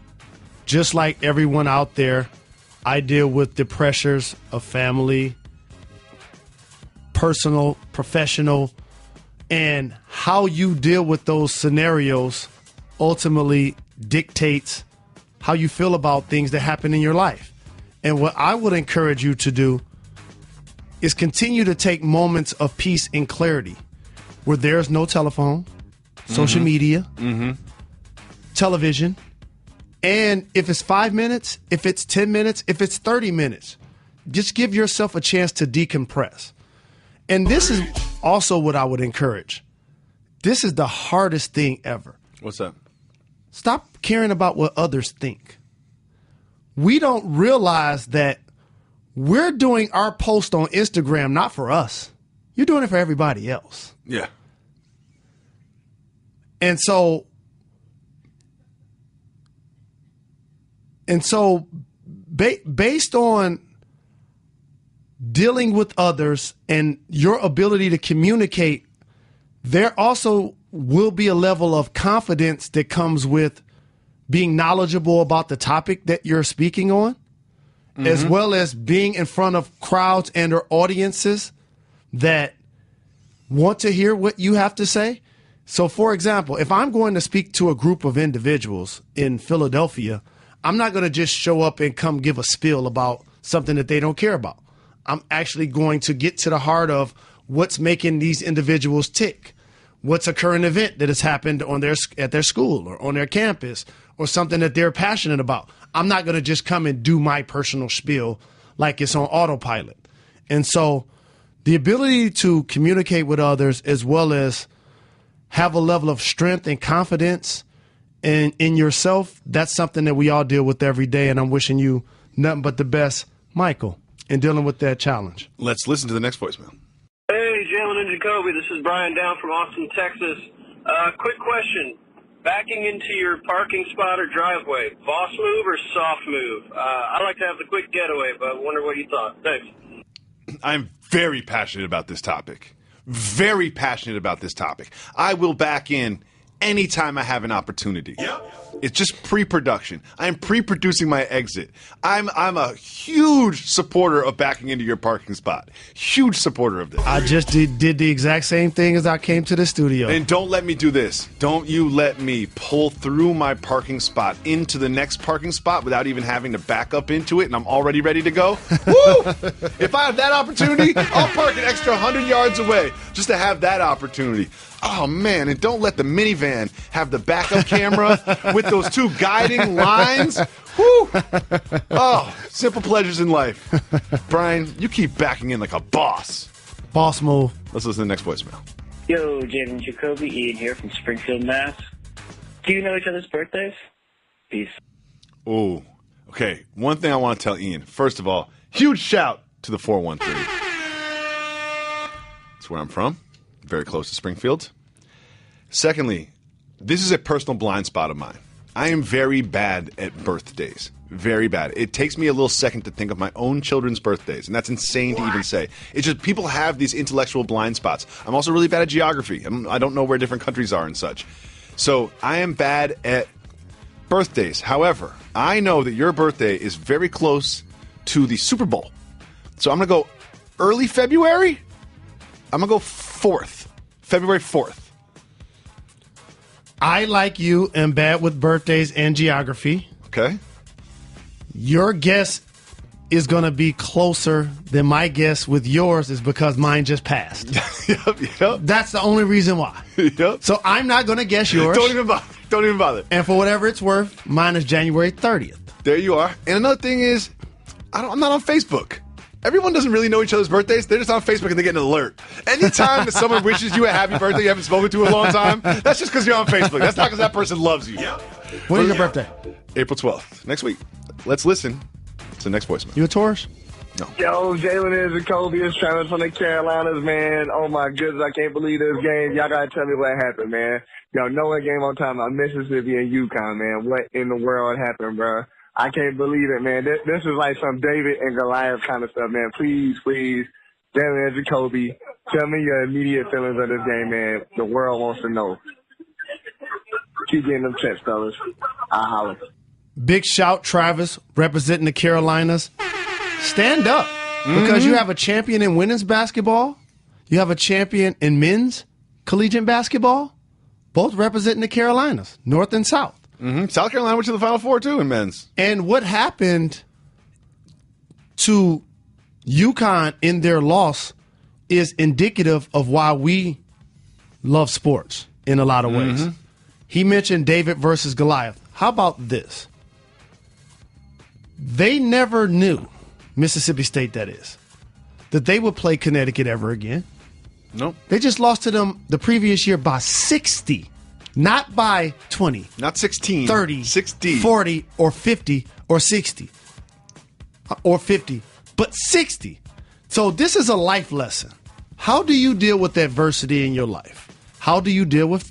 Speaker 3: just like everyone out there, I deal with the pressures of family, personal, professional, and how you deal with those scenarios ultimately dictates how you feel about things that happen in your life. And what I would encourage you to do is continue to take moments of peace and clarity where there's no telephone, social media, television, and if it's 5 minutes, if it's 10 minutes, if it's 30 minutes, just give yourself a chance to decompress. And this is also what I would encourage. This is the hardest thing ever.
Speaker 2: What's that?
Speaker 3: Stop caring about what others think. We don't realize that we're doing our post on Instagram not for us. You're doing it for everybody else.
Speaker 2: Yeah.
Speaker 3: And so based on dealing with others and your ability to communicate, there also will be a level of confidence that comes with being knowledgeable about the topic that you're speaking on, as well as being in front of crowds and or audiences that want to hear what you have to say. So, for example, if I'm going to speak to a group of individuals in Philadelphia, I'm not going to just show up and come give a spiel about something that they don't care about. I'm actually going to get to the heart of what's making these individuals tick. What's a current event that has happened at their school or on their campus or something that they're passionate about. I'm not going to just come and do my personal spiel like it's on autopilot. And so the ability to communicate with others as well as have a level of strength and confidence in yourself, that's something that we all deal with every day. And I'm wishing you nothing but the best, Michael, in dealing with that challenge.
Speaker 2: Let's listen to the next voicemail.
Speaker 9: Hey, Jalen and Jacoby, this is Brian down from Austin, Texas. Quick question. Backing into your parking spot or driveway, boss move or soft move? I like to have the quick getaway, but I wonder what you thought. Thanks.
Speaker 2: I'm very passionate about this topic. Very passionate about this topic. I will back in anytime I have an opportunity. Yep. It's just pre-production. I'm pre-producing my exit. I'm a huge supporter of backing into your parking spot. Huge supporter of this.
Speaker 3: I just did the exact same thing as I came to the studio.
Speaker 2: And don't let me do this. Don't you let me pull through my parking spot into the next parking spot without even having to back up into it, and I'm already ready to go. Woo! If I have that opportunity, I'll park an extra 100 yards away just to have that opportunity. Oh, man, and don't let the minivan have the backup camera with those two guiding lines. Woo! Oh, simple pleasures in life. Brian, you keep backing in like a boss.
Speaker 3: Boss move.
Speaker 2: Let's listen to the next voicemail.
Speaker 10: Yo, Jalen Jacoby, Ian here from Springfield, Mass. Do you know each other's birthdays? Peace.
Speaker 2: Oh, okay. One thing I want to tell Ian. First of all, huge shout to the 413. That's where I'm from. Very close to Springfield. Secondly, this is a personal blind spot of mine. I am very bad at birthdays. Very bad. It takes me a little second to think of my own children's birthdays, and that's insane to even say. It's just people have these intellectual blind spots. I'm also really bad at geography. I don't know where different countries are and such. So I am bad at birthdays. However, I know that your birthday is very close to the Super Bowl. So I'm going to go early February. I'm going to go 4th. February 4th.
Speaker 3: I, like you, am bad with birthdays and geography.
Speaker 2: Okay.
Speaker 3: Your guess is going to be closer than my guess with yours is because mine just passed.
Speaker 2: Yep.
Speaker 3: That's the only reason why.
Speaker 2: Yep.
Speaker 3: So I'm not going to guess yours.
Speaker 2: Don't even bother.
Speaker 3: And for whatever it's worth, mine is January 30th.
Speaker 2: There you are. And another thing is, I'm not on Facebook. Everyone doesn't really know each other's birthdays. They're just on Facebook and they get an alert. Anytime that someone wishes you a happy birthday you haven't spoken to in a long time, that's just because you're on Facebook. That's not because that person loves you.
Speaker 3: When is your birthday?
Speaker 2: April 12th. Next week. Let's listen to the next voicemail.
Speaker 3: You a Taurus?
Speaker 2: No.
Speaker 11: Yo, Jalen Jacoby is Travis from the Carolinas, man. Oh, my goodness, I can't believe this game. Y'all got to tell me what happened, man. Y'all know a game on time about Mississippi and UConn, man. What in the world happened, bro? I can't believe it, man. This is like some David and Goliath kind of stuff, man. Please, Jalen Jacoby, tell me your immediate feelings of this game, man. The world wants to know. Keep getting them checks, fellas. I'll holler.
Speaker 3: Big shout, Travis, representing the Carolinas. Stand up, because you have a champion in women's basketball. You have a champion in men's collegiate basketball, both representing the Carolinas, North and South.
Speaker 2: Mm-hmm. South Carolina went to the Final Four, too, in men's.
Speaker 3: And what happened to UConn in their loss is indicative of why we love sports in a lot of ways. He mentioned David versus Goliath. How about this? They never knew, Mississippi State that is, that they would play Connecticut ever again.
Speaker 2: Nope.
Speaker 3: They just lost to them the previous year by 60, not by 20.
Speaker 2: Not 16.
Speaker 3: 30,
Speaker 2: 60.
Speaker 3: 40, or 50, or 60, or 50, but 60. So this is a life lesson. How do you deal with adversity in your life? How do you deal with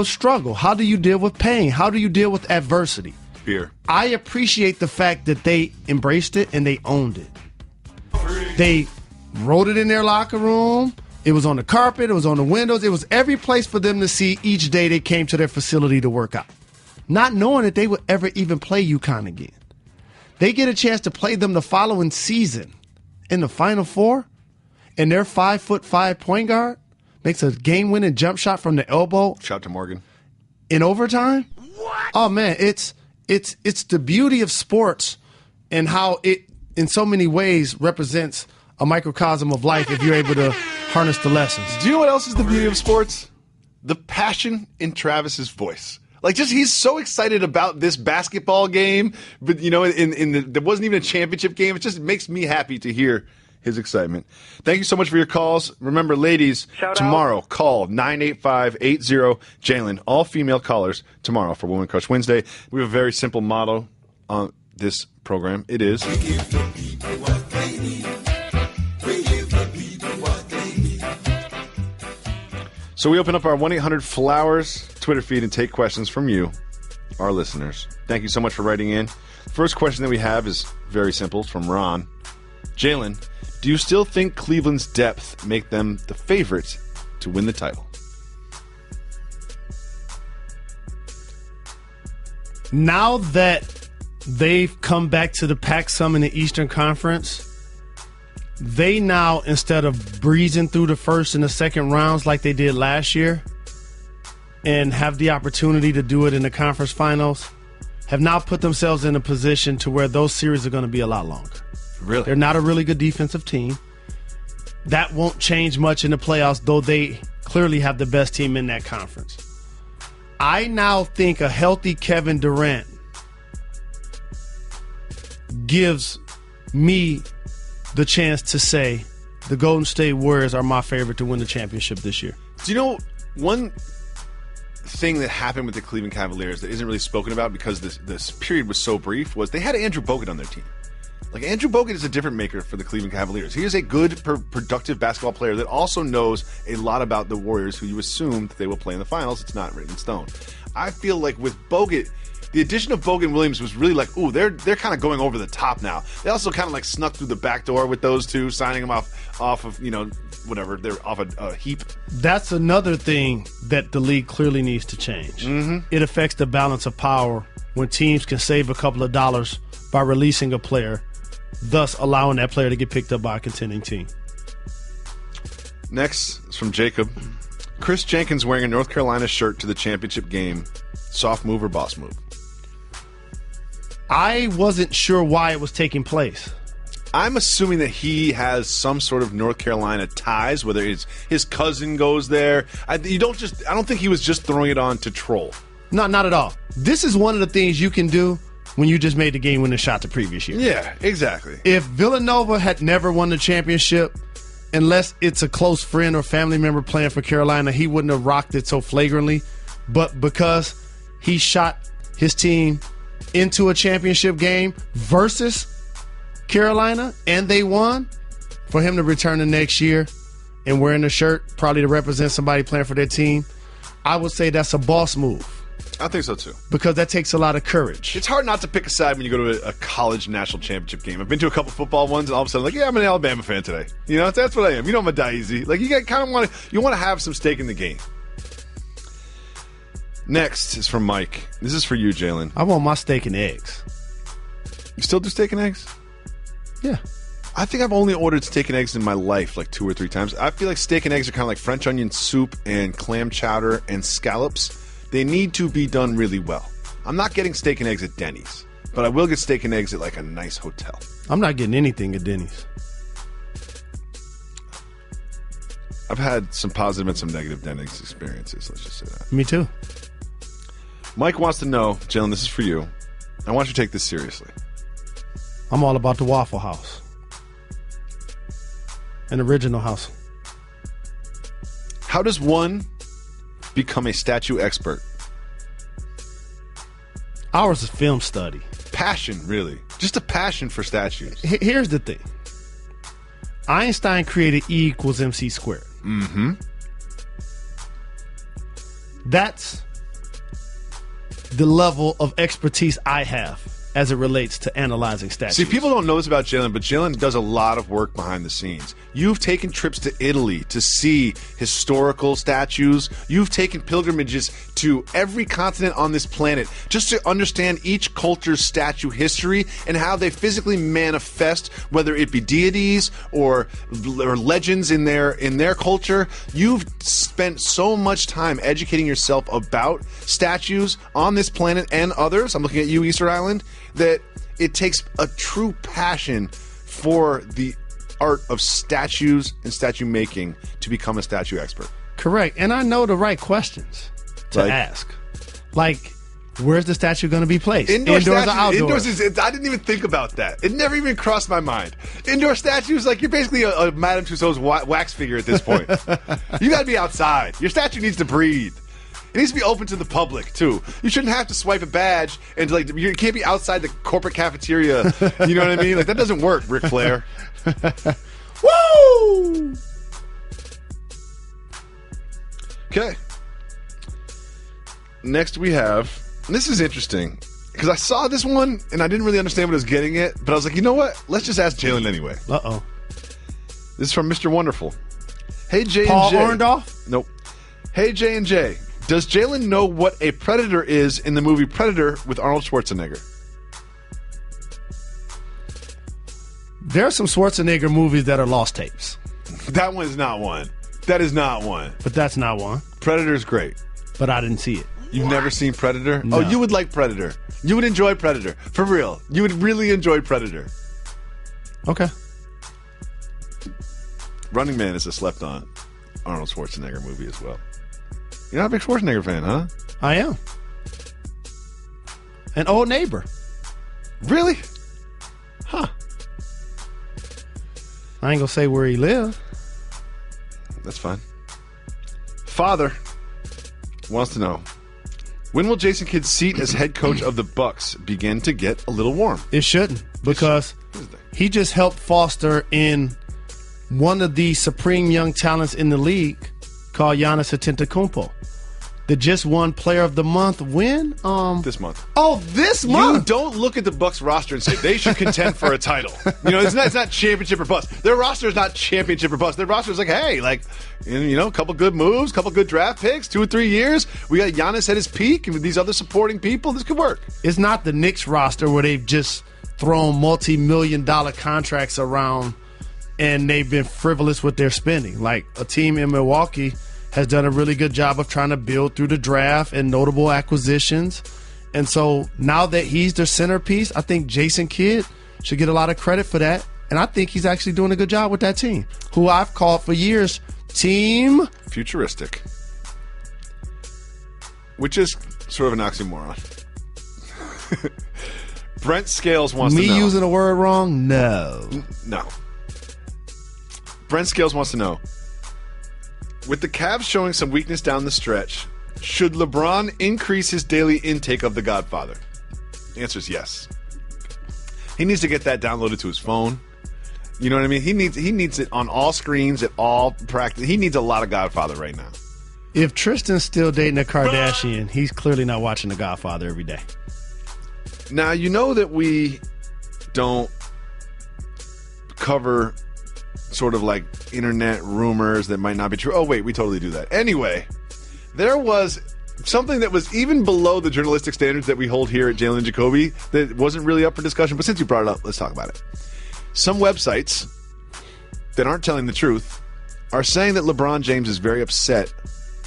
Speaker 3: struggle? How do you deal with pain? How do you deal with adversity?
Speaker 2: Fear.
Speaker 3: I appreciate the fact that they embraced it and they owned it. They wrote it in their locker room. It was on the carpet. It was on the windows. It was every place for them to see each day they came to their facility to work out, not knowing that they would ever even play UConn again. They get a chance to play them the following season in the Final Four, and their 5'5" point guard makes a game-winning jump shot from the elbow.
Speaker 2: Shout to Morgan.
Speaker 3: In overtime? What? Oh, man, it's the beauty of sports and how it, in so many ways, represents a microcosm of life if you're able to harness the lessons.
Speaker 2: Do you know what else is the beauty of sports? The passion in Travis's voice. Like, just he's so excited about this basketball game, but there wasn't even a championship game. It just makes me happy to hear his excitement. Thank you so much for your calls. Remember, ladies, tomorrow, call 985-80-JALEN. All female callers tomorrow for Women Crush Wednesday. We have a very simple motto on this program. It is... We give the people what they need. We give the people what they need. So we open up our 1-800-FLOWERS Twitter feed and take questions from you, our listeners. Thank you so much for writing in. First question that we have is very simple. It's from Ron. Jalen, do you still think Cleveland's depth make them the favorites to win the title?
Speaker 3: Now that they've come back to the pack some in the Eastern Conference, they now, instead of breezing through the first and the second rounds like they did last year and have the opportunity to do it in the conference finals, have now put themselves in a position to where those series are going to be a lot longer.
Speaker 2: Really?
Speaker 3: They're not a really good defensive team. That won't change much in the playoffs, though they clearly have the best team in that conference. I now think a healthy Kevin Durant gives me the chance to say the Golden State Warriors are my favorite to win the championship this year.
Speaker 2: Do you know one thing that happened with the Cleveland Cavaliers that isn't really spoken about because this period was so brief was they had Andrew Bogut on their team. Like, Andrew Bogut is a different maker for the Cleveland Cavaliers. He is a good, productive basketball player that also knows a lot about the Warriors, who you assume that they will play in the finals. It's not written in stone. I feel like with Bogut, the addition of Bogan Williams was really like, ooh, they're kind of going over the top now. They also kind of like snuck through the back door with those two, signing them off of, whatever, they're off a heap.
Speaker 3: That's another thing that the league clearly needs to change.
Speaker 2: Mm-hmm.
Speaker 3: It affects the balance of power when teams can save a couple of dollars by releasing a player, thus allowing that player to get picked up by a contending team.
Speaker 2: Next is from Jacob. Chris Jenkins wearing a North Carolina shirt to the championship game. Soft move or boss move?
Speaker 3: I wasn't sure why it was taking place.
Speaker 2: I'm assuming that he has some sort of North Carolina ties, whether it's his cousin goes there. I don't think he was just throwing it on to troll.
Speaker 3: No, not at all. This is one of the things you can do when you just made the game-winning shot the previous year.
Speaker 2: Yeah, exactly.
Speaker 3: If Villanova had never won the championship, unless it's a close friend or family member playing for Carolina, he wouldn't have rocked it so flagrantly. But because he shot his team into a championship game versus Carolina and they won, for him to return the next year and wearing a shirt probably to represent somebody playing for their team, I would say that's a boss move.
Speaker 2: I think so too.
Speaker 3: Because that takes a lot of courage.
Speaker 2: It's hard not to pick a side when you go to a college national championship game. I've been to a couple football ones, and all of a sudden, I'm an Alabama fan today. That's what I am. I'm a die easy. You kind of want to have some stake in the game. Next is from Mike. This is for you, Jalen.
Speaker 3: I want my steak and eggs.
Speaker 2: You still do steak and eggs?
Speaker 3: Yeah.
Speaker 2: I think I've only ordered steak and eggs in my life 2 or 3 times. I feel like steak and eggs are kind of like French onion soup and clam chowder and scallops. They need to be done really well. I'm not getting steak and eggs at Denny's, but I will get steak and eggs at a nice hotel.
Speaker 3: I'm not getting anything at Denny's.
Speaker 2: I've had some positive and some negative Denny's experiences, let's just say that.
Speaker 3: Me too.
Speaker 2: Mike wants to know, Jalen, this is for you. I want you to take this seriously.
Speaker 3: I'm all about the Waffle House. An original house.
Speaker 2: How does one become a statue expert?
Speaker 3: Ours is film study.
Speaker 2: Passion, really. Just a passion for statues.
Speaker 3: Here's the thing. Einstein created E equals MC squared.
Speaker 2: Mm-hmm.
Speaker 3: That's the level of expertise I have as it relates to analyzing statues.
Speaker 2: See, people don't know this about Jalen, but Jalen does a lot of work behind the scenes. You've taken trips to Italy to see historical statues. You've taken pilgrimages to every continent on this planet just to understand each culture's statue history and how they physically manifest, whether it be deities or legends in their culture. You've spent so much time educating yourself about statues on this planet and others. I'm looking at you, Easter Island. That it takes a true passion for the art of statues and statue making to become a statue expert.
Speaker 3: Correct. And I know the right questions to ask. Where's the statue going to be placed? Indoors or outdoors?
Speaker 2: I didn't even think about that. It never even crossed my mind. Indoor statues, you're basically a Madame Tussauds wax figure at this point. You got to be outside. Your statue needs to breathe. It needs to be open to the public, too. You shouldn't have to swipe a badge and, you can't be outside the corporate cafeteria. You know what I mean? That doesn't work, Ric Flair.
Speaker 3: Woo!
Speaker 2: Okay. Next we have, and this is interesting, because I saw this one and I didn't really understand what I was getting at, but I was like, you know what? Let's just ask Jalen anyway.
Speaker 3: Uh-oh.
Speaker 2: This is from Mr. Wonderful. Hey, J&J.
Speaker 3: Paul Orndorff?
Speaker 2: Nope. Hey, J&J. Does Jalen know what a predator is in the movie Predator with Arnold Schwarzenegger?
Speaker 3: There are some Schwarzenegger movies that are lost tapes.
Speaker 2: That one is not one. That is not one.
Speaker 3: But that's not one.
Speaker 2: Predator's great.
Speaker 3: But I didn't see it.
Speaker 2: You've never seen Predator?
Speaker 3: No.
Speaker 2: Oh, you would like Predator. You would enjoy Predator. For real. You would really enjoy Predator.
Speaker 3: Okay.
Speaker 2: Running Man is a slept-on Arnold Schwarzenegger movie as well. You're not a big Schwarzenegger fan, huh?
Speaker 3: I am. An old neighbor.
Speaker 2: Really? Huh.
Speaker 3: I ain't gonna say where he lives.
Speaker 2: That's fine. Father wants to know, when will Jason Kidd's seat as head coach of the Bucks begin to get a little warm?
Speaker 3: It shouldn't, because he just helped foster in one of the supreme young talents in the league called Giannis Antetokounmpo. that just won Player of the Month. When?
Speaker 2: This month.
Speaker 3: Oh, this month.
Speaker 2: You don't look at the Bucks roster and say they should contend for a title. It's not championship or bust. Their roster is not championship or bust. Their roster is like, hey, a couple good moves, couple good draft picks, 2 or 3 years. We got Giannis at his peak, and with these other supporting people, this could work.
Speaker 3: It's not the Knicks roster where they've just thrown multi-million-dollar contracts around and they've been frivolous with their spending. Like a team in Milwaukee has done a really good job of trying to build through the draft and notable acquisitions. And so now that he's their centerpiece, I think Jason Kidd should get a lot of credit for that. And I think he's actually doing a good job with that team, who I've called for years Team
Speaker 2: Futuristic, which is sort of an oxymoron. Brent Scales wants to know.
Speaker 3: Me using a word wrong? No.
Speaker 2: No. Brent Scales wants to know, with the Cavs showing some weakness down the stretch, should LeBron increase his daily intake of The Godfather? The answer is yes. He needs to get that downloaded to his phone. You know what I mean? He needs it on all screens, at all practice. He needs a lot of Godfather right now.
Speaker 3: If Tristan's still dating a Kardashian, he's clearly not watching The Godfather every day.
Speaker 2: Now, you know that we don't cover sort of like internet rumors that might not be true. Oh, wait, we totally do that. Anyway, there was something that was even below the journalistic standards that we hold here at Jalen Jacoby that wasn't really up for discussion, but since you brought it up, let's talk about it. Some websites that aren't telling the truth are saying that LeBron James is very upset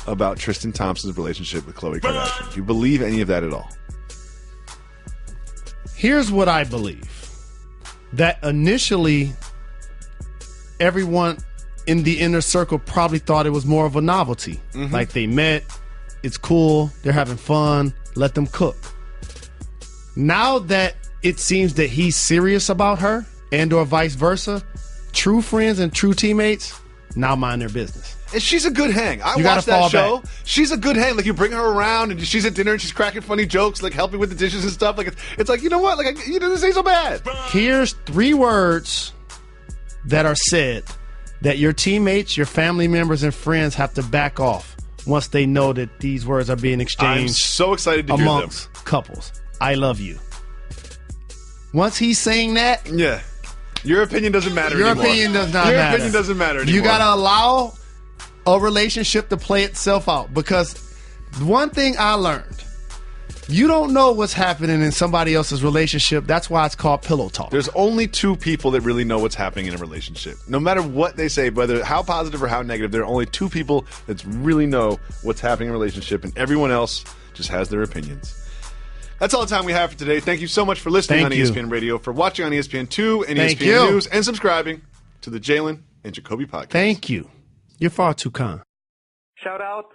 Speaker 2: about Tristan Thompson's relationship with Khloe Kardashian. Do you believe any of that at all?
Speaker 3: Here's what I believe. That initially, everyone in the inner circle probably thought it was more of a novelty. Mm-hmm. Like they met, it's cool, they're having fun, let them cook. Now that it seems that he's serious about her, and or vice versa, true friends and true teammates now mind their business.
Speaker 2: And she's a good hang. I watched that show. Back. She's a good hang. Like, you bring her around, and she's at dinner, and she's cracking funny jokes, like helping with the dishes and stuff. Like, it's like, you know what? Like, this ain't so bad.
Speaker 3: Here's 3 words that are said that your teammates, your family members, and friends have to back off once they know that these words are being exchanged.
Speaker 2: I'm so excited to hear them.
Speaker 3: Amongst couples. I love you. Once he's saying that,
Speaker 2: yeah, your opinion doesn't matter anymore.
Speaker 3: Your opinion does not matter.
Speaker 2: Your opinion doesn't matter anymore.
Speaker 3: You got to allow a relationship to play itself out, because one thing I learned, you don't know what's happening in somebody else's relationship. That's why it's called pillow talk.
Speaker 2: There's only 2 people that really know what's happening in a relationship. No matter what they say, whether how positive or how negative, there are only 2 people that really know what's happening in a relationship, and everyone else just has their opinions. That's all the time we have for today. Thank you so much for listening on ESPN Radio, for watching on ESPN2 and ESPN News, and subscribing to the Jalen and Jacoby podcast.
Speaker 3: Thank you. You're far too kind.
Speaker 12: Shout out